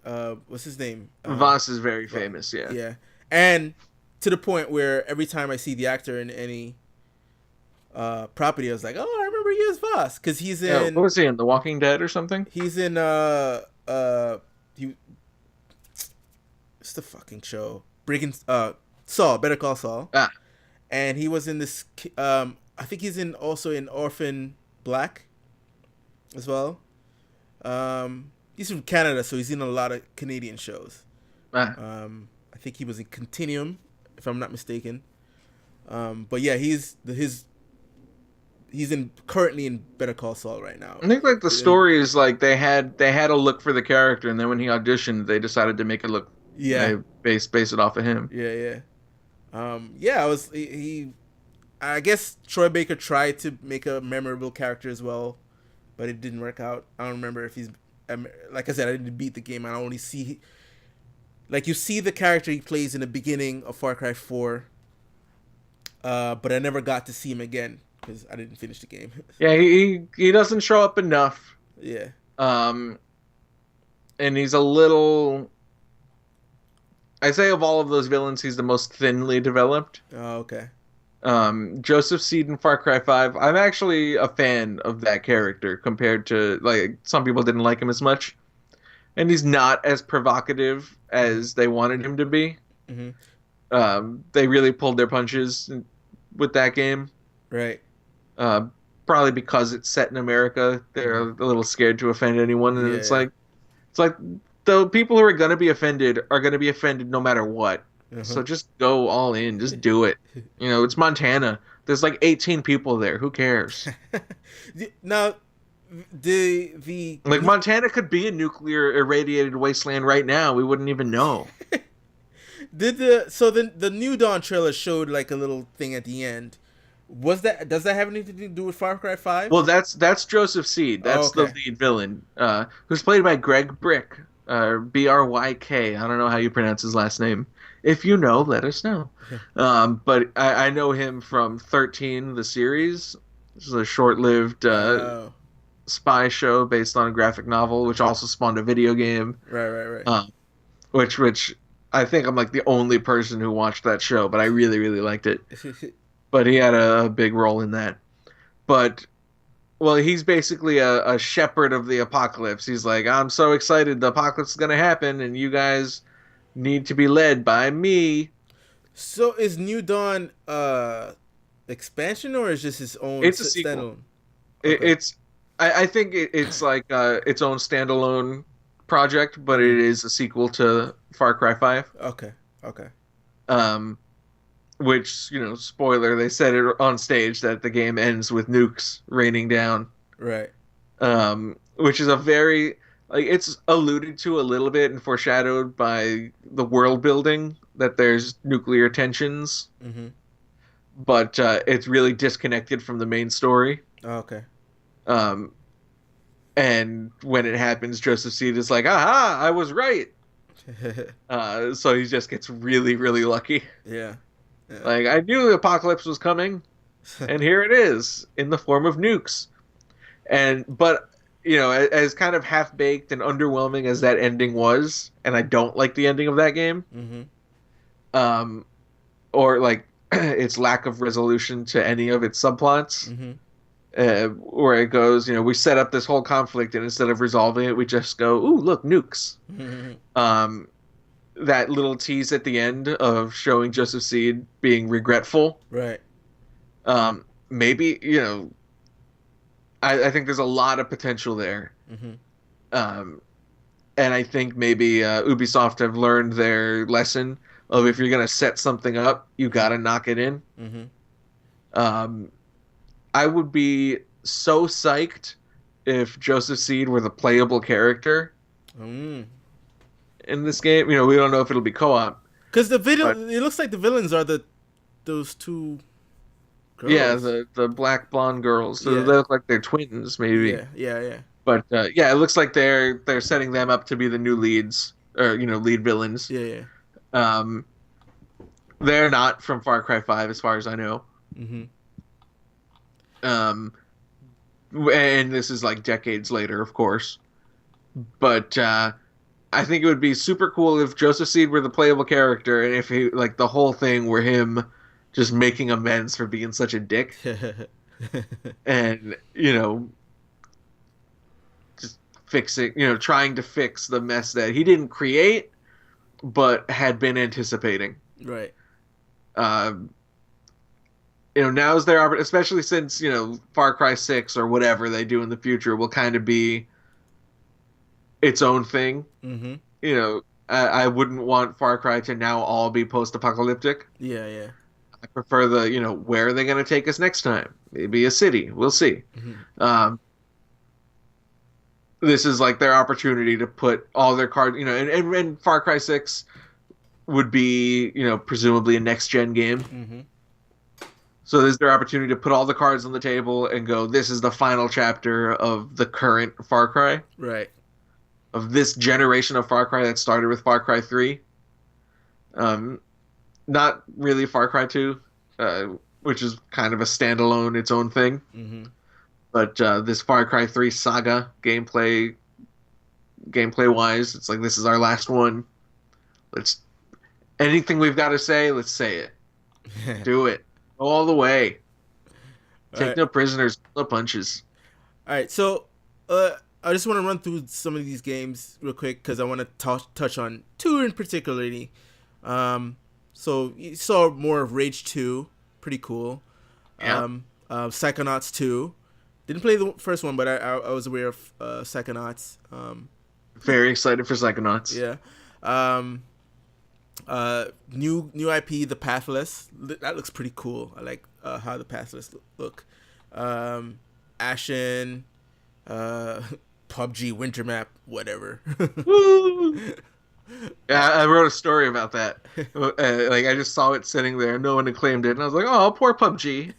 What's his name? Voss is very famous. Yeah. Yeah. And to the point where every time I see the actor in any property, I was like, oh, I remember you as Voss, because Yeah. What was he in? The Walking Dead or something? he's in he, it's the fucking show Breaking Saul, Better Call Saul, Ah, and he was in this. I think he's in also in Orphan Black as well. He's from Canada, so he's in a lot of Canadian shows. ah. I think he was in Continuum, if I'm not mistaken. But yeah, he's in currently in Better Call Saul right now. I think like the And, story is like they had a look for the character, and then when he auditioned, they decided to make it look yeah, base it off of him. yeah, yeah. Yeah, I was he. I guess Troy Baker tried to make a memorable character as well, but it didn't work out. I don't remember if he's like I said, I didn't beat the game. I only see like you see the character he plays in the beginning of Far Cry 4, but I never got to see him again because I didn't finish the game. Yeah, he doesn't show up enough. Yeah. Um, and he's a little. I say of all of those villains, he's the most thinly developed. Oh, okay. Joseph Seed in Far Cry 5. I'm actually a fan of that character compared to like some people didn't like him as much, and he's not as provocative as they wanted him to be. Hmm. They really pulled their punches with that game. Right. Uh, Probably because it's set in America, they're a little scared to offend anyone, and Yeah. it's like the people who are gonna be offended are gonna be offended no matter what. Uh-huh. So just go all in, just do it. It's Montana. There's like 18 people there. Who cares? Now, the Like Montana could be a nuclear irradiated wasteland right now. We wouldn't even know. did the New Dawn trailer showed like a little thing at the end. Does that have anything to do with Far Cry 5? Well, that's Joseph Seed. Oh, That's the okay. lead villain, who's played by Greg Brick, Bryk. I don't know how you pronounce his last name. If you know, let us know. But I know him from 13, the series. This is a short-lived Oh, spy show based on a graphic novel, which also spawned a video game. right. Which I think I'm like the only person who watched that show, but I really really liked it. But he had a big role in that. But well, he's basically a shepherd of the apocalypse. He's like, I'm so excited, the apocalypse is gonna happen, and you guys need to be led by me. So is New Dawn expansion or is just his own It's a sequel. standalone? It, Okay. it's I think it's like its own standalone project, but Hmm. it is a sequel to Far Cry 5. Okay. Okay. Um, which, spoiler, they said it on stage that the game ends with nukes raining down. Right. Which is a very, like, it's alluded to a little bit and foreshadowed by the world building that there's nuclear tensions, Mm-hmm. but it's really disconnected from the main story. Okay. Um, and when it happens, Joseph Seed is like, aha, I was right. So he just gets really, really lucky. Yeah. Yeah. Like, I knew the apocalypse was coming, and here it is in the form of nukes. But as kind of half baked and underwhelming as that ending was, and I don't like the ending of that game, Mm-hmm. um, or like its lack of resolution to any of its subplots, Mm-hmm. where it goes, we set up this whole conflict, and instead of resolving it, we just go, ooh, look, nukes. Mm-hmm. Um, that little tease at the end of showing Joseph Seed being regretful. Right. Maybe, I think there's a lot of potential there. Mm-hmm. Um, and I think maybe Ubisoft have learned their lesson of if you're gonna set something up, you gotta knock it in. Mm-hmm. Um, I would be so psyched if Joseph Seed were the playable character Mm. in this game. You know, we don't know if it'll be co-op, Because but it looks like the villains are those two yeah, girls. the black blonde girls. So Yeah, they look like they're twins, maybe. yeah, yeah, yeah. But yeah, it looks like they're setting them up to be the new leads, or lead villains. Yeah, yeah. Um, they're not from Far Cry 5, as far as I know. Mm-hmm. Um, and this is like decades later, of course. But I think it would be super cool if Joseph Seed were the playable character, and if he like the whole thing were him just making amends for being such a dick, and just fixing, trying to fix the mess that he didn't create, but had been anticipating. Right. Um, now's their opportunity, especially since Far Cry 6 or whatever they do in the future will kind of be its own thing. Mm-hmm. I wouldn't want Far Cry to now all be post-apocalyptic. Yeah, yeah. I prefer where are they going to take us next time? Maybe a city. We'll see. Mm-hmm. This is like their opportunity to put all their cards, and Far Cry 6 would be, presumably a next-gen game. Mm-hmm. So there's their opportunity to put all the cards on the table and go, this is the final chapter of the current Far Cry. Right. Of this generation of Far Cry that started with Far Cry 3. Not really Far Cry 2, which is kind of a standalone, its own thing. Mm-hmm. But this Far Cry 3 saga, gameplay-wise, it's like, this is our last one. Anything we've got to say, let's say it. Do it. Go all the way. Take no prisoners, no punches. All right, so I just want to run through some of these games real quick because I want to touch on two in particularly. So you saw more of Rage 2, pretty cool. Yeah. Psychonauts 2. Didn't play the first one, but I was aware of Psychonauts. Very excited for Psychonauts. Yeah. New IP, The Pathless. That looks pretty cool. I like how The Pathless look. Ashen, PUBG Winter Map, whatever. Yeah, I wrote a story about that. Like, I just saw it sitting there, no one had claimed it, and I was like, "Oh, poor PUBG."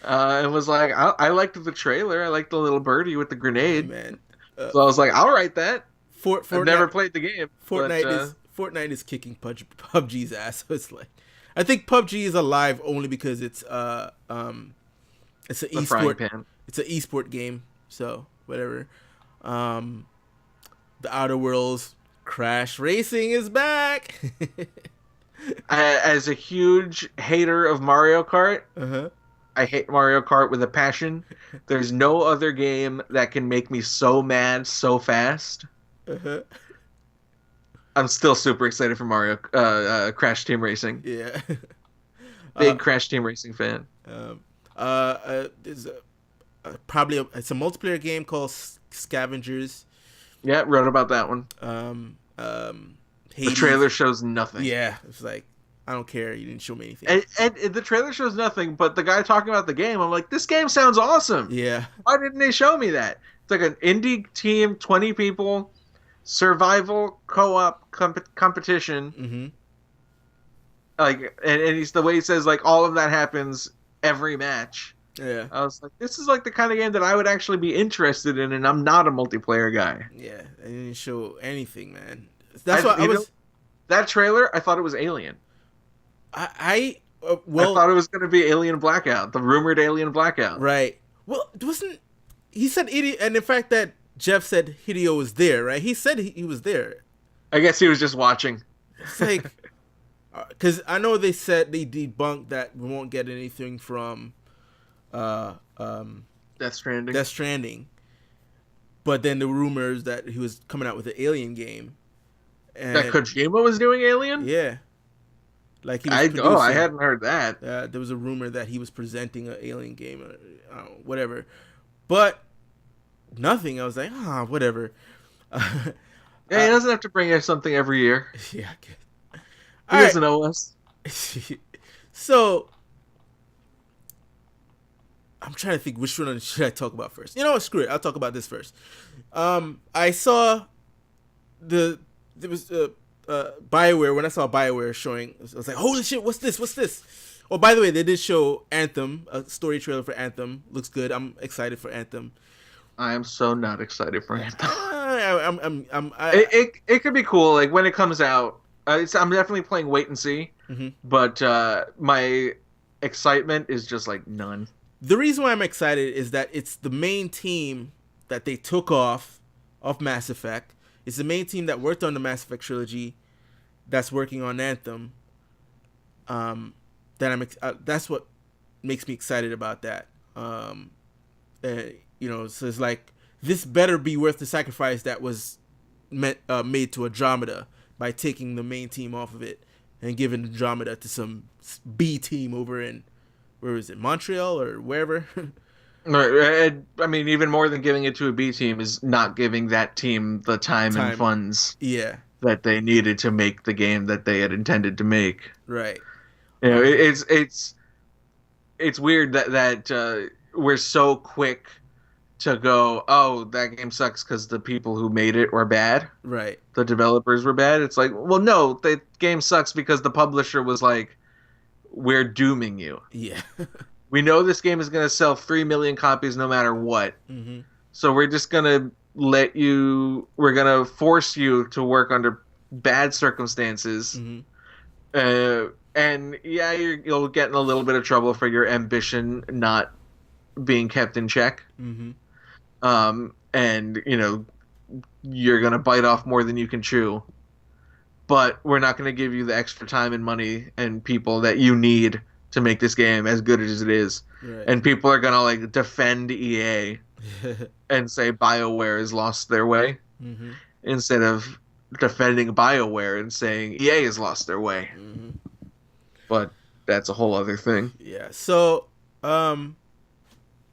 And was like, I liked the trailer. I liked the little birdie with the grenade. Man. So I was like, "I'll write that." I've never played the game. Fortnite is kicking PUBG's ass. So it's like, I think PUBG is alive only because it's an esport. It's an esport game. So whatever. The Outer Worlds Crash Racing is back. As a huge hater of Mario Kart, Uh-huh. I hate Mario Kart with a passion. There's no other game that can make me so mad so fast. Uh-huh. I'm still super excited for Mario Crash Team Racing. Yeah. Big Crash Team Racing fan. There's it's a multiplayer game called Scavengers. Yeah, wrote about that one. Hades. The trailer shows nothing. Yeah, it's like, I don't care. You didn't show me anything. And the trailer shows nothing, but the guy talking about the game, I'm like, this game sounds awesome. Yeah. Why didn't they show me that? It's like an indie team, 20 people, survival co-op competition. Mm-hmm. Like, and he's the way he says, like, all of that happens every match. Yeah. I was like, this is like the kind of game that I would actually be interested in, and I'm not a multiplayer guy. Yeah, they didn't show anything, man. That's why I was. That trailer, I thought it was Alien. I thought it was going to be Alien Blackout, the rumored Alien Blackout. Right. Well, he said Hideo, and in fact that Jeff said Hideo was there, right? He said he was there. I guess he was just watching. It's like, because I know they said they debunked that we won't get anything from Death Stranding. But then the rumors that he was coming out with an Alien game. And that Kojima was doing Alien? Yeah. Like he was I hadn't heard that. There was a rumor that he was presenting an Alien game, or whatever. But nothing. I was like, whatever. Yeah, he doesn't have to bring us something every year. Yeah, I guess. He All right. doesn't owe us. So I'm trying to think which one should I talk about first. You know what? Screw it. I'll talk about this first. I saw there was BioWare. When I saw BioWare showing, I was like, holy shit, what's this? What's this? Oh, by the way, they did show Anthem, a story trailer for Anthem. Looks good. I'm excited for Anthem. I am so not excited for Anthem. I It could be cool. Like when it comes out, I'm definitely playing wait and see. mm-hmm. But my excitement is just like none. The reason why I'm excited is that it's the main team that they took off of Mass Effect. It's the main team that worked on the Mass Effect trilogy that's working on Anthem. That's what makes me excited about that. So it's like this better be worth the sacrifice that was made to Andromeda by taking the main team off of it and giving Andromeda to some B team over in, where is it, Montreal or wherever. I mean, even more than giving it to a B team is not giving that team the time and funds that they needed to make the game that they had intended to make. Right. You know, it's weird that we're so quick to go, oh, that game sucks because the people who made it were bad. Right. The developers were bad. It's like, well, no, the game sucks because the publisher was like, we're dooming you. Yeah. We know this game is going to sell 3 million copies no matter what. Mm-hmm. So we're just going to we're going to force you to work under bad circumstances. Mm-hmm. And yeah, you'll get in a little bit of trouble for your ambition not being kept in check. Mm-hmm. And, you know, you're going to bite off more than you can chew. But we're not going to give you the extra time and money and people that you need to make this game as good as it is. Right. And people are going to, like, defend EA and say BioWare has lost their way. Mm-hmm. Instead of defending BioWare and saying EA has lost their way. Mm-hmm. But that's a whole other thing. Yeah. So, I'm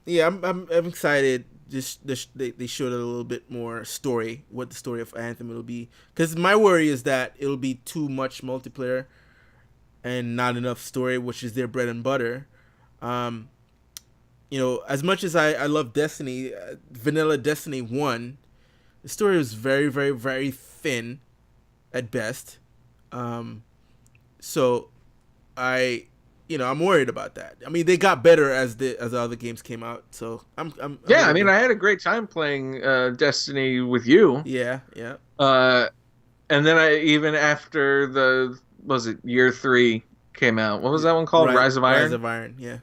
excited. They showed a little bit more story, what the story of Anthem will be. Because my worry is that it'll be too much multiplayer and not enough story, which is their bread and butter. As much as I love Destiny, vanilla Destiny 1, the story was very, very, very thin at best. So I'm worried about that. I mean, they got better as the other games came out. So I'm I mean, I had a great time playing Destiny with you. Yeah. And then even after year 3 came out, what was that one called? Rise of Iron? Rise of Iron, yeah.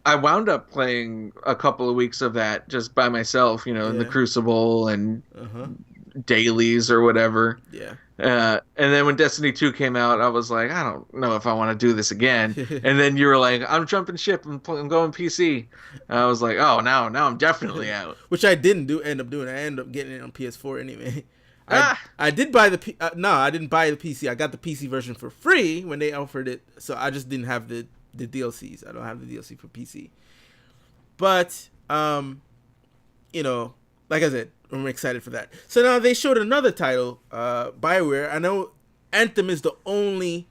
I wound up playing a couple of weeks of that just by myself, in the Crucible and dailies or whatever. Yeah. And then when Destiny 2 came out, I was like, I don't know if I want to do this again. And then you were like, I'm jumping ship. I'm going PC. And I was like, oh, now I'm definitely out. Which I didn't end up doing. I ended up getting it on PS4 anyway. I did buy I didn't buy the PC. I got the PC version for free when they offered it. So I just didn't have the DLCs. I don't have the DLC for PC. But, like I said, I'm excited for that. So now they showed another title, BioWare. I know Anthem is the only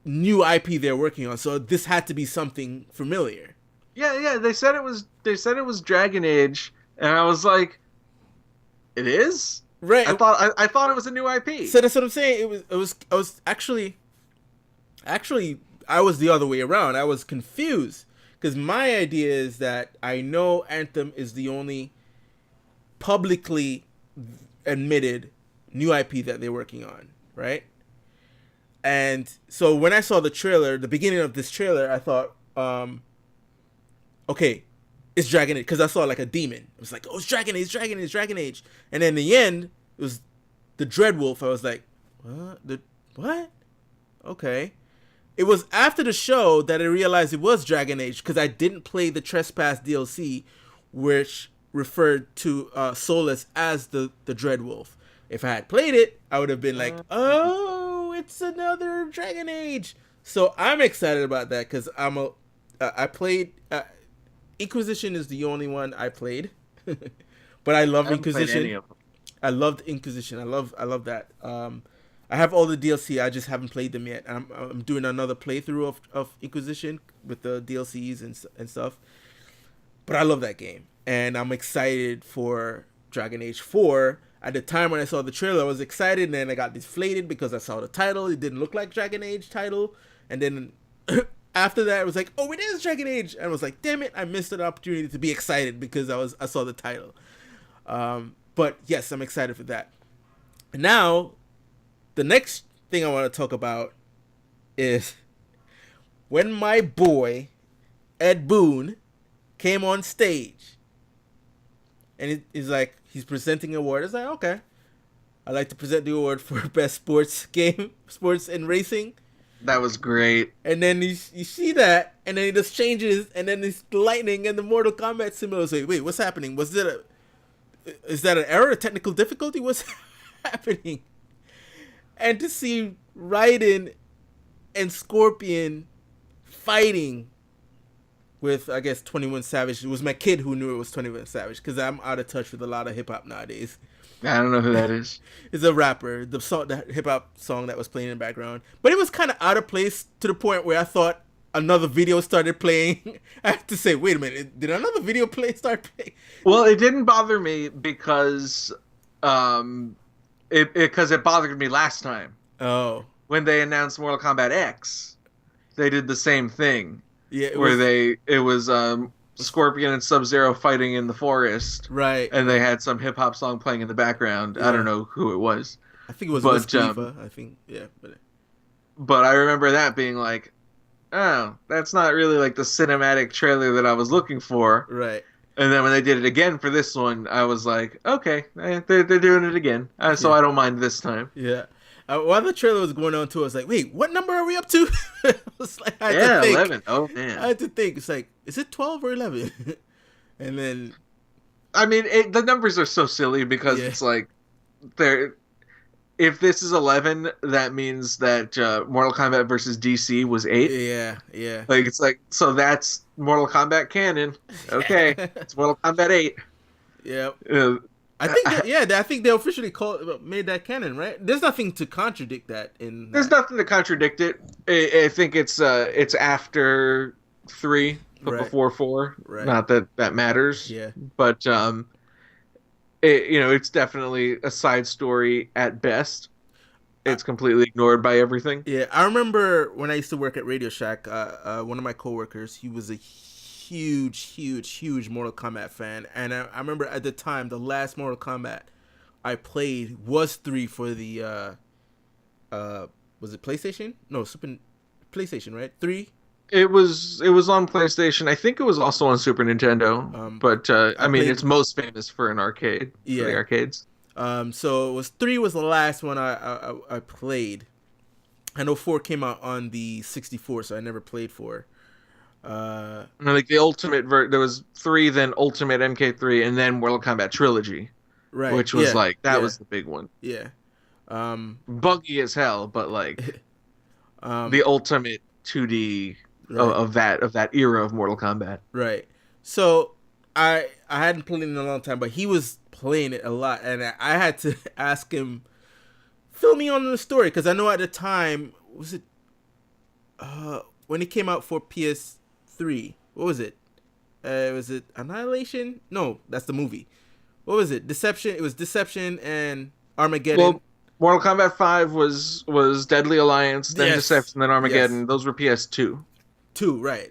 new IP they're working on, so this had to be something familiar. Yeah. They said it was Dragon Age, and I was like, it is? Right. I thought it was a new IP. So that's what I'm saying. I was actually I was the other way around. I was confused because my idea is that I know Anthem is the only publicly admitted new IP that they're working on, right? And so when I saw the beginning of this trailer, I thought, okay, it's Dragon Age, because I saw like a demon. It was like, oh, it's Dragon Age. And then in the end, it was the Dreadwolf. I was like, what? Okay. It was after the show that I realized it was Dragon Age, because I didn't play the Trespass DLC, which referred to Solus as the Dreadwolf. If I had played it, I would have been like, oh, it's another Dragon Age. So I'm excited about that because I played Inquisition is the only one I played, but I love I haven't played any Inquisition. of them. I loved Inquisition. I love that. I have all the DLC. I just haven't played them yet. I'm doing another playthrough of Inquisition with the DLCs and stuff. But I love that game, and I'm excited for Dragon Age 4. At the time when I saw the trailer, I was excited, and then I got deflated because I saw the title. It didn't look like Dragon Age title, and then after that, it was like, oh, it is Dragon Age, and I was like, damn it, I missed an opportunity to be excited because I saw the title. But yes, I'm excited for that. And now, the next thing I want to talk about is when my boy Ed Boon came on stage, and he's like, he's presenting an award. It's like, okay, I'd like to present the award for best sports and racing. That was great. And then you see that, and then he just changes, and then it's lightning and the Mortal Kombat symbol. It's like, wait, what's happening? Is that an error, a technical difficulty? What's happening? And to see Raiden and Scorpion fighting with, I guess, 21 Savage. It was my kid who knew it was 21 Savage, because I'm out of touch with a lot of hip hop nowadays. I don't know who that is. It's a rapper, the hip hop song that was playing in the background. But it was kind of out of place to the point where I thought another video started playing. I have to say, wait a minute, did another video start playing? Well, it didn't bother me because it bothered me last time. Oh. When they announced Mortal Kombat X, they did the same thing. Yeah, it was Scorpion and Sub-Zero fighting in the forest, right? And they had some hip hop song playing in the background. Yeah. I don't know who it was. I think it was Wiz Khalifa. I think, yeah. But I remember that being like, oh, that's not really like the cinematic trailer that I was looking for, right? And then when they did it again for this one, I was like, okay, they're doing it again, so I don't mind this time. Yeah. While the trailer was going on too, I was like, wait, what number are we up to? I was like, I had to think. 11. Oh, man. I had to think. It's like, is it 12 or 11? And then... I mean, the numbers are so silly because it's like, if this is 11, that means that Mortal Kombat versus DC was 8. Yeah. Like, it's like, so that's Mortal Kombat canon. Okay, it's Mortal Kombat 8. Yeah. I think they officially made that canon, right? There's nothing to contradict that. There's nothing to contradict it. I think it's after 3, but right. Before 4. Right. Not that matters. Yeah. But it's definitely a side story at best. It's completely ignored by everything. Yeah, I remember when I used to work at Radio Shack. One of my coworkers, he was a huge Mortal Kombat fan, and I remember at the time the last Mortal Kombat I played was 3 for the was it PlayStation? No, PlayStation, right? 3. It was on PlayStation. I think it was also on Super Nintendo. But I mean, it's most famous for an arcade. Yeah, for the arcades. So it was 3 was the last one I played. I know 4 came out on the 64, so I never played 4. Like the ultimate there was 3, then Ultimate MK3, and then Mortal Kombat Trilogy, right? Which was was the big one. Yeah, buggy as hell, but like the ultimate 2D of that era of Mortal Kombat. Right. So I hadn't played it in a long time, but he was playing it a lot, and I had to ask him, fill me on the story, because I know at the time was it when it came out for PS3. What was it? Was it Annihilation? No, that's the movie. What was it? Deception. It was Deception and Armageddon. Well, Mortal Kombat 5 was Deadly Alliance, then Deception, then Armageddon. Those were PS2. Right.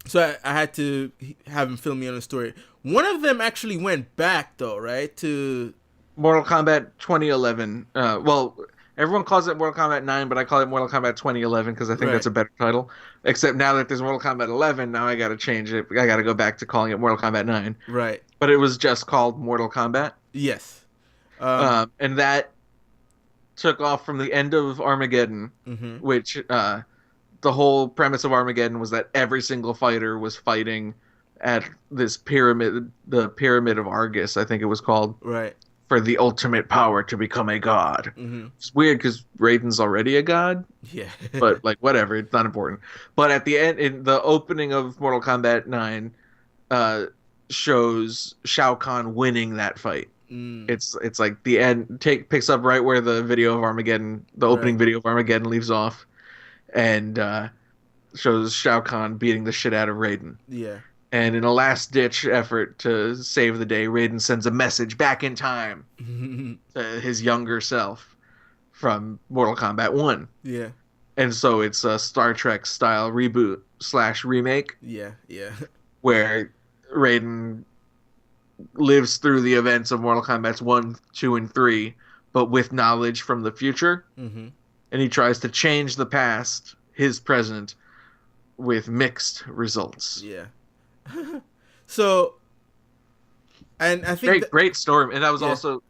So I had to have him fill me on the story. One of them actually went back though, right? To Mortal Kombat 2011. Well, everyone calls it Mortal Kombat 9, but I call it Mortal Kombat 2011 because I think that's a better title. Except now that there's Mortal Kombat 11, now I got to change it. I got to go back to calling it Mortal Kombat 9. Right. But it was just called Mortal Kombat. Yes. And that took off from the end of Armageddon, which the whole premise of Armageddon was that every single fighter was fighting at this pyramid, the Pyramid of Argus, I think it was called. Right. for the ultimate power to become a god. Mm-hmm. It's weird because Raiden's already a god, Yeah. but like whatever, it's not important. But at the end, in the opening of Mortal Kombat 9, uh, shows Shao Kahn winning that fight. Mm. It's like the end picks up right where the video of Armageddon, the Right. opening video of Armageddon leaves off, and shows Shao Kahn beating the shit out of Raiden. Yeah. And in a last ditch effort to save the day, Raiden sends a message back in time to his younger self from Mortal Kombat 1. Yeah. And so it's a Star Trek style reboot slash remake Yeah. Yeah. where Raiden lives through the events of Mortal Kombat's 1, 2, and 3, but with knowledge from the future. Mm-hmm. And he tries to change the past, his present, with mixed results. Yeah. So, and I think Great story. And that was Yeah. also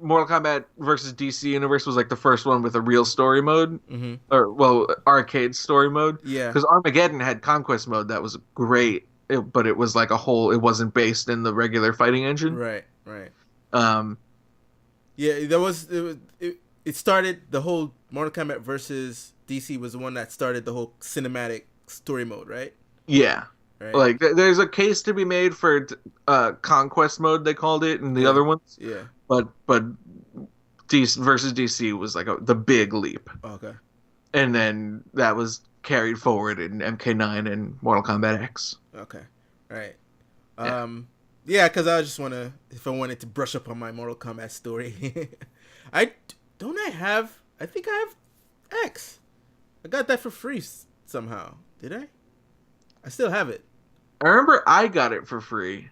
Mortal Kombat versus DC Universe was like the first one with a real story mode, Mm-hmm. or well, arcade story mode. Yeah. Because Armageddon had conquest mode that was great, but it was like a whole. It wasn't based in the regular fighting engine. Right. Right. Um, Yeah. It started the whole Mortal Kombat versus DC was the one that started the whole cinematic story mode, right? yeah, Right. like there's a case to be made for conquest mode they called it, and the Yeah. other ones, Yeah. but DC versus DC was like the big leap, Okay. and then that was carried forward in MK9 and Mortal Kombat X. Okay. Right. Yeah. Yeah, because if I wanted to brush up on my Mortal Kombat story, I think I have X. I got that for free somehow. Did I? I still have it. I remember I got it for free,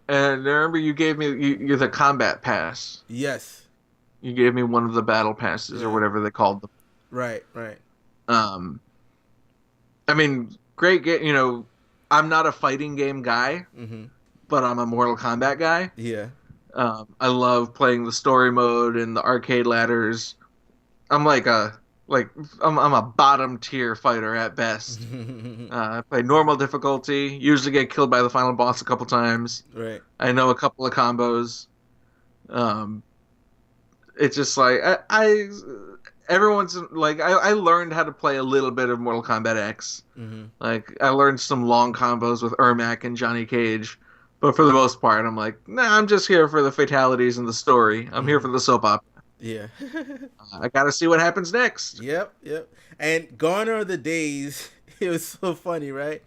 and I remember you gave me you the combat pass. Yes. You gave me one of the battle passes Yeah. or whatever they called them. Right. Right. Um, I mean, great game. You know, I'm not a fighting game guy, Mm-hmm. but I'm a Mortal Kombat guy. Yeah. I love playing the story mode and the arcade ladders. I'm I'm a bottom tier fighter at best. I play normal difficulty. Usually get killed by the final boss a couple times. Right. I know a couple of combos. It's just like everyone's like I learned how to play a little bit of Mortal Kombat X. Mm-hmm. Like I learned some long combos with Ermac and Johnny Cage, but for the most part, I'm like, nah, I'm just here for the fatalities and the story. I'm here for the soap opera. Yeah. I gotta see what happens next. Yep. Yep. And gone are the days. It was so funny, right?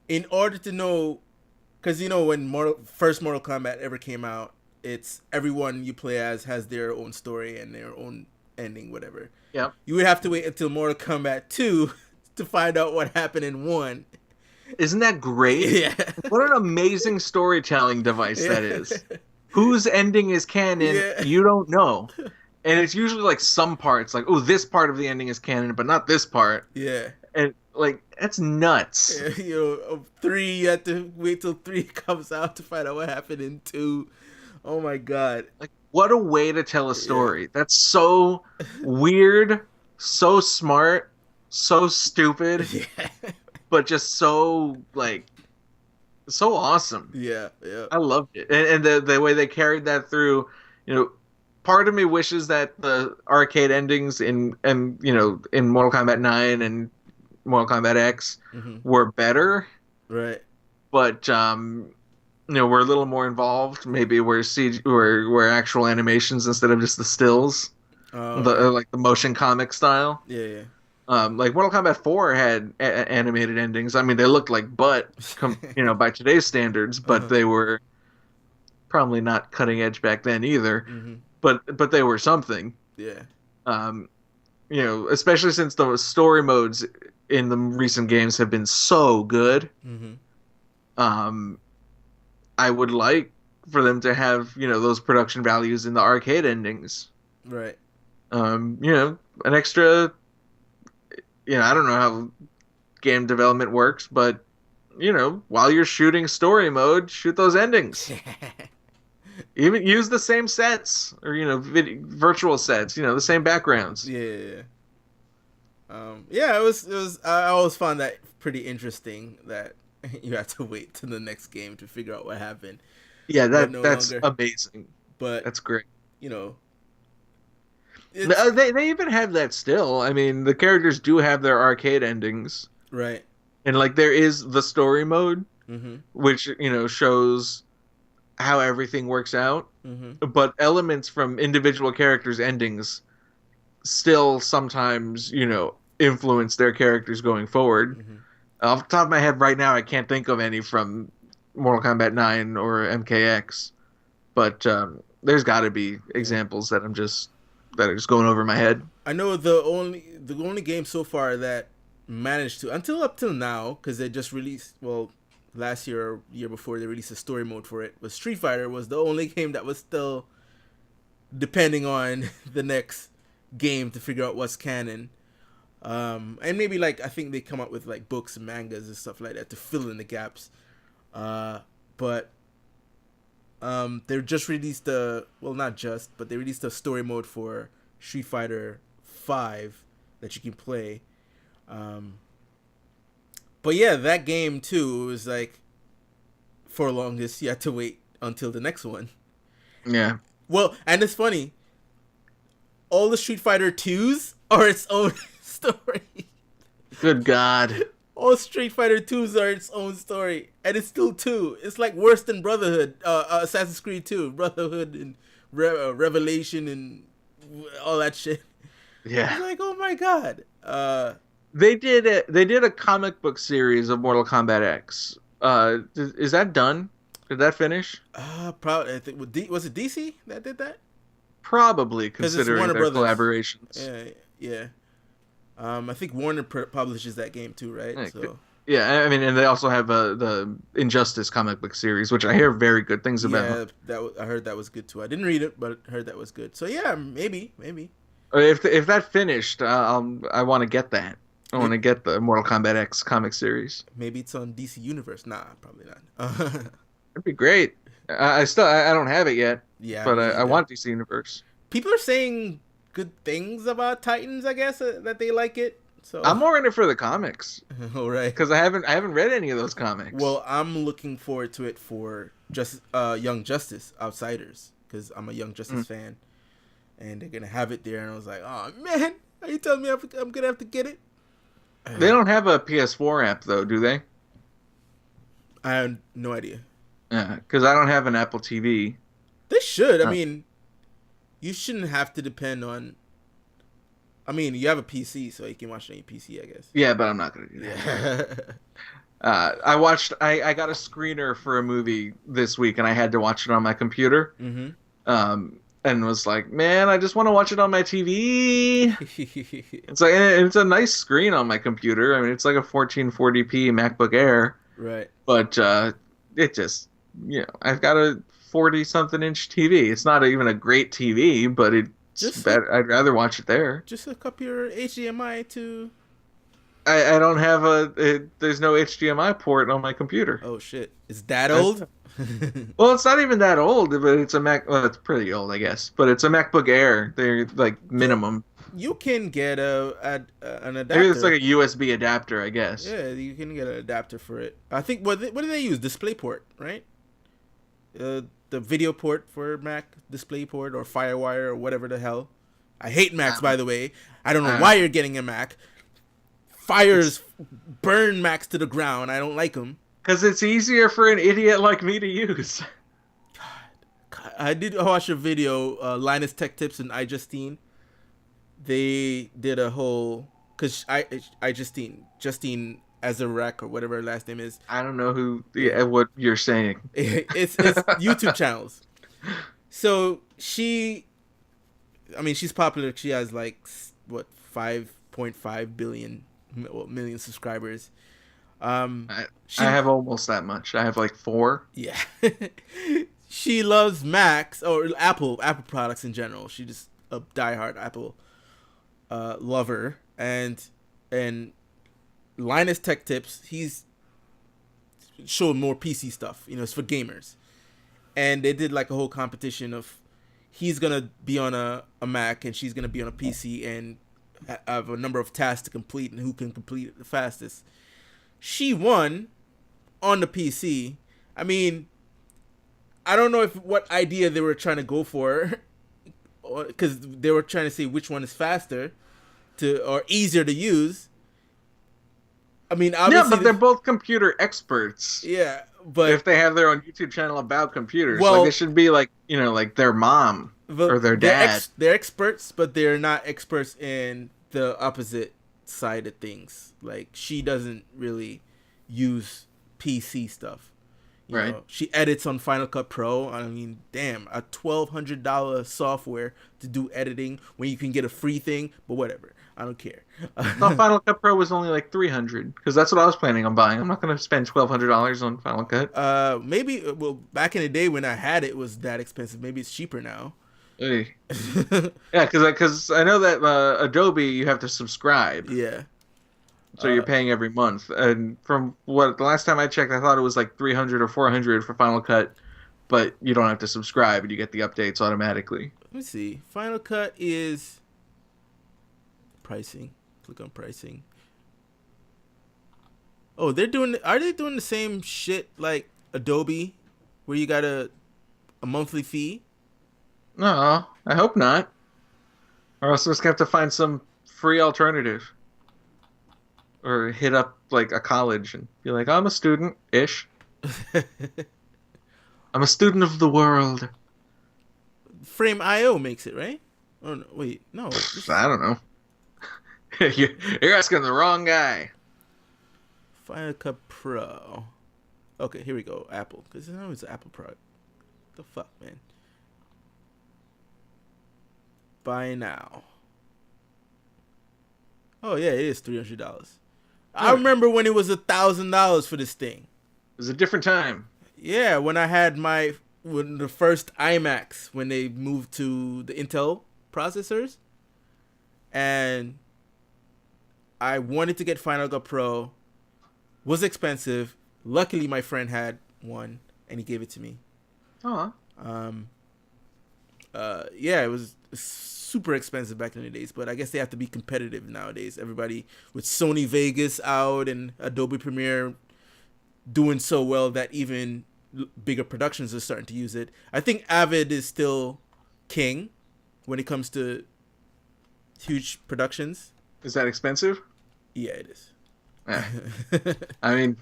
In order to know, because when first Mortal Kombat ever came out, it's everyone you play as has their own story and their own ending, whatever. Yep. You would have to wait until Mortal Kombat 2 to find out what happened in 1. Isn't that great? Yeah. What an amazing storytelling device that is. Whose ending is canon, Yeah. you don't know. And it's usually like some parts, like, oh, this part of the ending is canon, but not this part. Yeah. And like, that's nuts. Yeah, 3, you have to wait till 3 comes out to find out what happened in 2. Oh my god. Like, what a way to tell a story. That's so weird, so smart, so stupid, Yeah. but just so, like, so awesome. Yeah. I loved it. And the way they carried that through, part of me wishes that the arcade endings in Mortal Kombat 9 and Mortal Kombat X were better, Right. but we're a little more involved. Maybe we're actual animations instead of just the stills, like the motion comic style. Yeah. Like Mortal Kombat 4 had animated endings. I mean, they looked like butt, by today's standards, but they were probably not cutting edge back then either. Mm-hmm. But they were something. Yeah. Especially since the story modes in the recent games have been so good. Mm-hmm. I would like for them to have, those production values in the arcade endings. Right. An extra, I don't know how game development works, but, while you're shooting story mode, shoot those endings. Even use the same sets or, virtual sets, the same backgrounds. Yeah. It was. I always found that pretty interesting that you have to wait till the next game to figure out what happened. Yeah, But no that's longer. amazing. But That's great. you know, it's They even have that still. I mean, the characters do have their arcade endings, right. and like there is the story mode, Mm-hmm. which shows how everything works out. Mm-hmm. But elements from individual characters' endings still sometimes influence their characters going forward. Mm-hmm. Off the top of my head right now, I can't think of any from Mortal Kombat 9 or MKX, but there's got to be Yeah. examples that are just going over my head. I know the only game so far that managed to until up till now, because they just released, well, last year or year before they released a story mode for it, was Street Fighter. Was the only game that was still depending on the next game to figure out what's canon. And maybe like I think they come up with like books and mangas and stuff like that to fill in the gaps. But they just released not just, but they released a story mode for Street Fighter 5 that you can play. But yeah, that game too was like, for longest you had to wait until the next one. Yeah. Well, and it's funny, all the Street Fighter 2s are its own story. Good God. All Street Fighter 2s are its own story, and it's still 2. It's like worse than Brotherhood, Assassin's Creed 2, Brotherhood and Revelation and all that shit. Yeah. It's like, oh my god. They did a comic book series of Mortal Kombat X. Is that done? Did that finish? Probably. I think was it DC that did that? Probably, Because it's considering Warner their Brothers. collaborations. Yeah. I think Warner publishes that game too, right? Yeah, So yeah, I mean, and they also have the Injustice comic book series, which I hear very good things about. yeah, I heard that was good too. I didn't read it, but heard that was good. So yeah, maybe. If that finished, I want to get that. I want to get the Mortal Kombat X comic series. Maybe it's on DC Universe. Nah, probably not. That'd be great. I don't have it yet, Yeah, but me I either. want DC Universe. People are saying good things about Titans. I guess that they like it. So I'm more in it for the comics all right. because I haven't read any of those comics. Well, I'm looking forward to it for just Young Justice Outsiders, because I'm a Young Justice fan, and they're gonna have it there. And I was like, oh man, are you telling me I'm gonna have to get it? They don't have a PS4 app though, do they? I have no idea. Because I don't have an Apple TV. They should. I mean, you shouldn't have to depend on. I mean, you have a PC, so you can watch it on your PC, I guess. Yeah, but I'm not gonna do that. I got a screener for a movie this week, and I had to watch it on my computer. Mm-hmm. And was like, man, I just want to watch it on my TV. It's like, and it's a nice screen on my computer. I mean, it's like a 1440p MacBook Air. Right. But it just, I've got a 40-something inch TV. It's not even a great TV, but I'd rather watch it there. Just hook up your HDMI to. I don't have there's no HDMI port on my computer. Oh shit! Is that old? Well, it's not even that old, but it's a Mac. Well, it's pretty old, I guess. But it's a MacBook Air. They're like minimum. You can get an adapter. Maybe it's like a USB adapter, I guess. Yeah, you can get an adapter for it. I think what do they use? DisplayPort, right? The video port for Mac, DisplayPort or FireWire or whatever the hell. I hate Macs, by the way. I don't know why you're getting a Mac. Fires burn Macs to the ground. I don't like them. Because it's easier for an idiot like me to use. God, I did watch a video, Linus Tech Tips and iJustine. They did a whole, because Justine Azarek or whatever her last name is. I don't know what you're saying. It's YouTube channels. So she's popular. She has like 5.5 million subscribers. I have almost that much. I have like 4. Yeah. She loves Macs or Apple products in general. She just a diehard Apple lover, and Linus Tech Tips, he's showing more PC stuff. It's for gamers, and they did like a whole competition of he's gonna be on a Mac and she's gonna be on a PC and have a number of tasks to complete and who can complete it the fastest. She won on the PC. I mean, I don't know if what idea they were trying to go for, because they were trying to see which one is faster or easier to use. I mean, Yeah, obviously, but they're both computer experts. yeah, but If they have their own YouTube channel about computers, like it well, should be like like their mom or their dad. they're experts, but they're not experts in the opposite side of things. Like she doesn't really use PC stuff. You Right. know, she edits on Final Cut Pro. I mean, damn, a $1,200 software to do editing when you can get a free thing. But whatever, I don't care. No, Final Cut Pro was only like 300 because that's what I was planning on buying. I'm not going to spend $1,200 on Final Cut. Maybe well, back in the day when I had it, it was that expensive. Maybe it's cheaper now. Hey. Yeah, because I know that Adobe you have to subscribe, Yeah. so you're paying every month. And from what the last time I checked, I thought it was like 300 or 400 for Final Cut, but you don't have to subscribe and you get the updates automatically. Let me see. Final Cut is pricing. Click on pricing. Oh, are they doing the same shit like Adobe, where you got a monthly fee? No, I hope not. Or else we're just gonna have to find some free alternative. Or hit up like a college and be like, I'm a student-ish. I'm a student of the world. Frame.io makes it, right? Oh no, wait, no. I don't know. You're asking the wrong guy. Final Cut Pro. Okay, here we go. Apple, because it's always an Apple product. The fuck, man. Buy now. Oh yeah, it is $300. I remember when it was $1,000 for this thing. It was a different time. Yeah, when I had the first iMacs, when they moved to the Intel processors, and I wanted to get Final Cut Pro. Was expensive. Luckily, my friend had one, and he gave it to me. Oh. Yeah, it was super expensive back in the days, but I guess they have to be competitive nowadays. Everybody with Sony Vegas out and Adobe Premiere doing so well that even bigger productions are starting to use it. I think Avid is still king when it comes to huge productions. Is that expensive? Yeah, it is. I mean,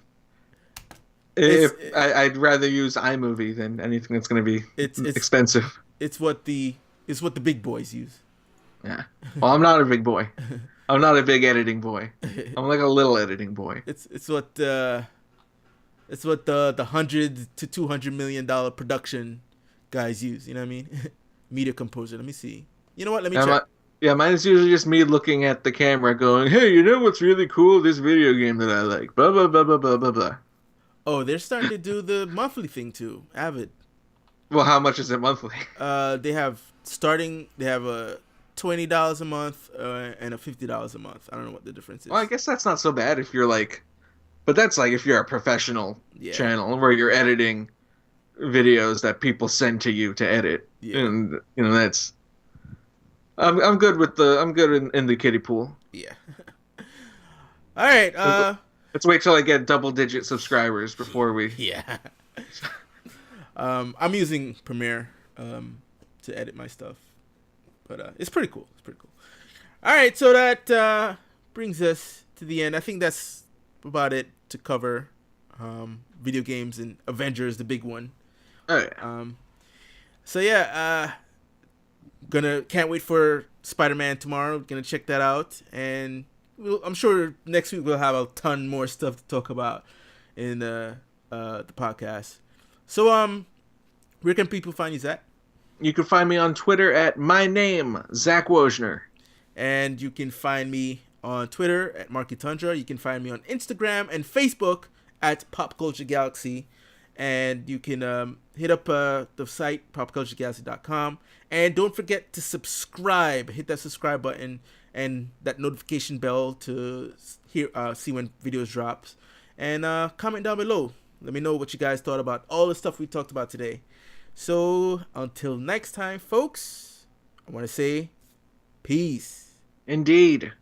I'd rather use iMovie than anything that's going to be expensive. It's what the big boys use. Yeah. Well, I'm not a big boy. I'm not a big editing boy. I'm like a little editing boy. It's what the $100 to $200 million production guys use. You know what I mean? Media composer. Let me see. You know what? Let me check. Mine is usually just me looking at the camera going, hey, you know what's really cool? This video game that I like. Blah, blah, blah, blah, blah, blah, blah. Oh, they're starting to do the monthly thing too. Avid. Well, how much is it monthly? They have a $20 a month and a $50 a month. I don't know what the difference is. Well, I guess that's not so bad if you're like, but that's like if you're a professional channel where you're editing videos that people send to you to edit. Yeah. And that's. I'm good in the kiddie pool. Yeah. All right. Let's wait till I get double-digit subscribers before we. Yeah. I'm using Premiere to edit my stuff, but it's pretty cool. All right, so that brings us to the end. I think that's about it to cover video games and Avengers, the big one. Oh yeah. So yeah, can't wait for Spider-Man tomorrow. Gonna check that out, and I'm sure next week we'll have a ton more stuff to talk about in the podcast. So where can people find you, Zach? You can find me on Twitter at my name, Zach Wojner. And you can find me on Twitter at Marky Tundra. You can find me on Instagram and Facebook at Pop Culture Galaxy. And you can hit up the site, popculturegalaxy.com. And don't forget to subscribe. Hit that subscribe button and that notification bell to see when videos drops. And comment down below. Let me know what you guys thought about all the stuff we talked about today. So until next time, folks, I want to say peace. Indeed.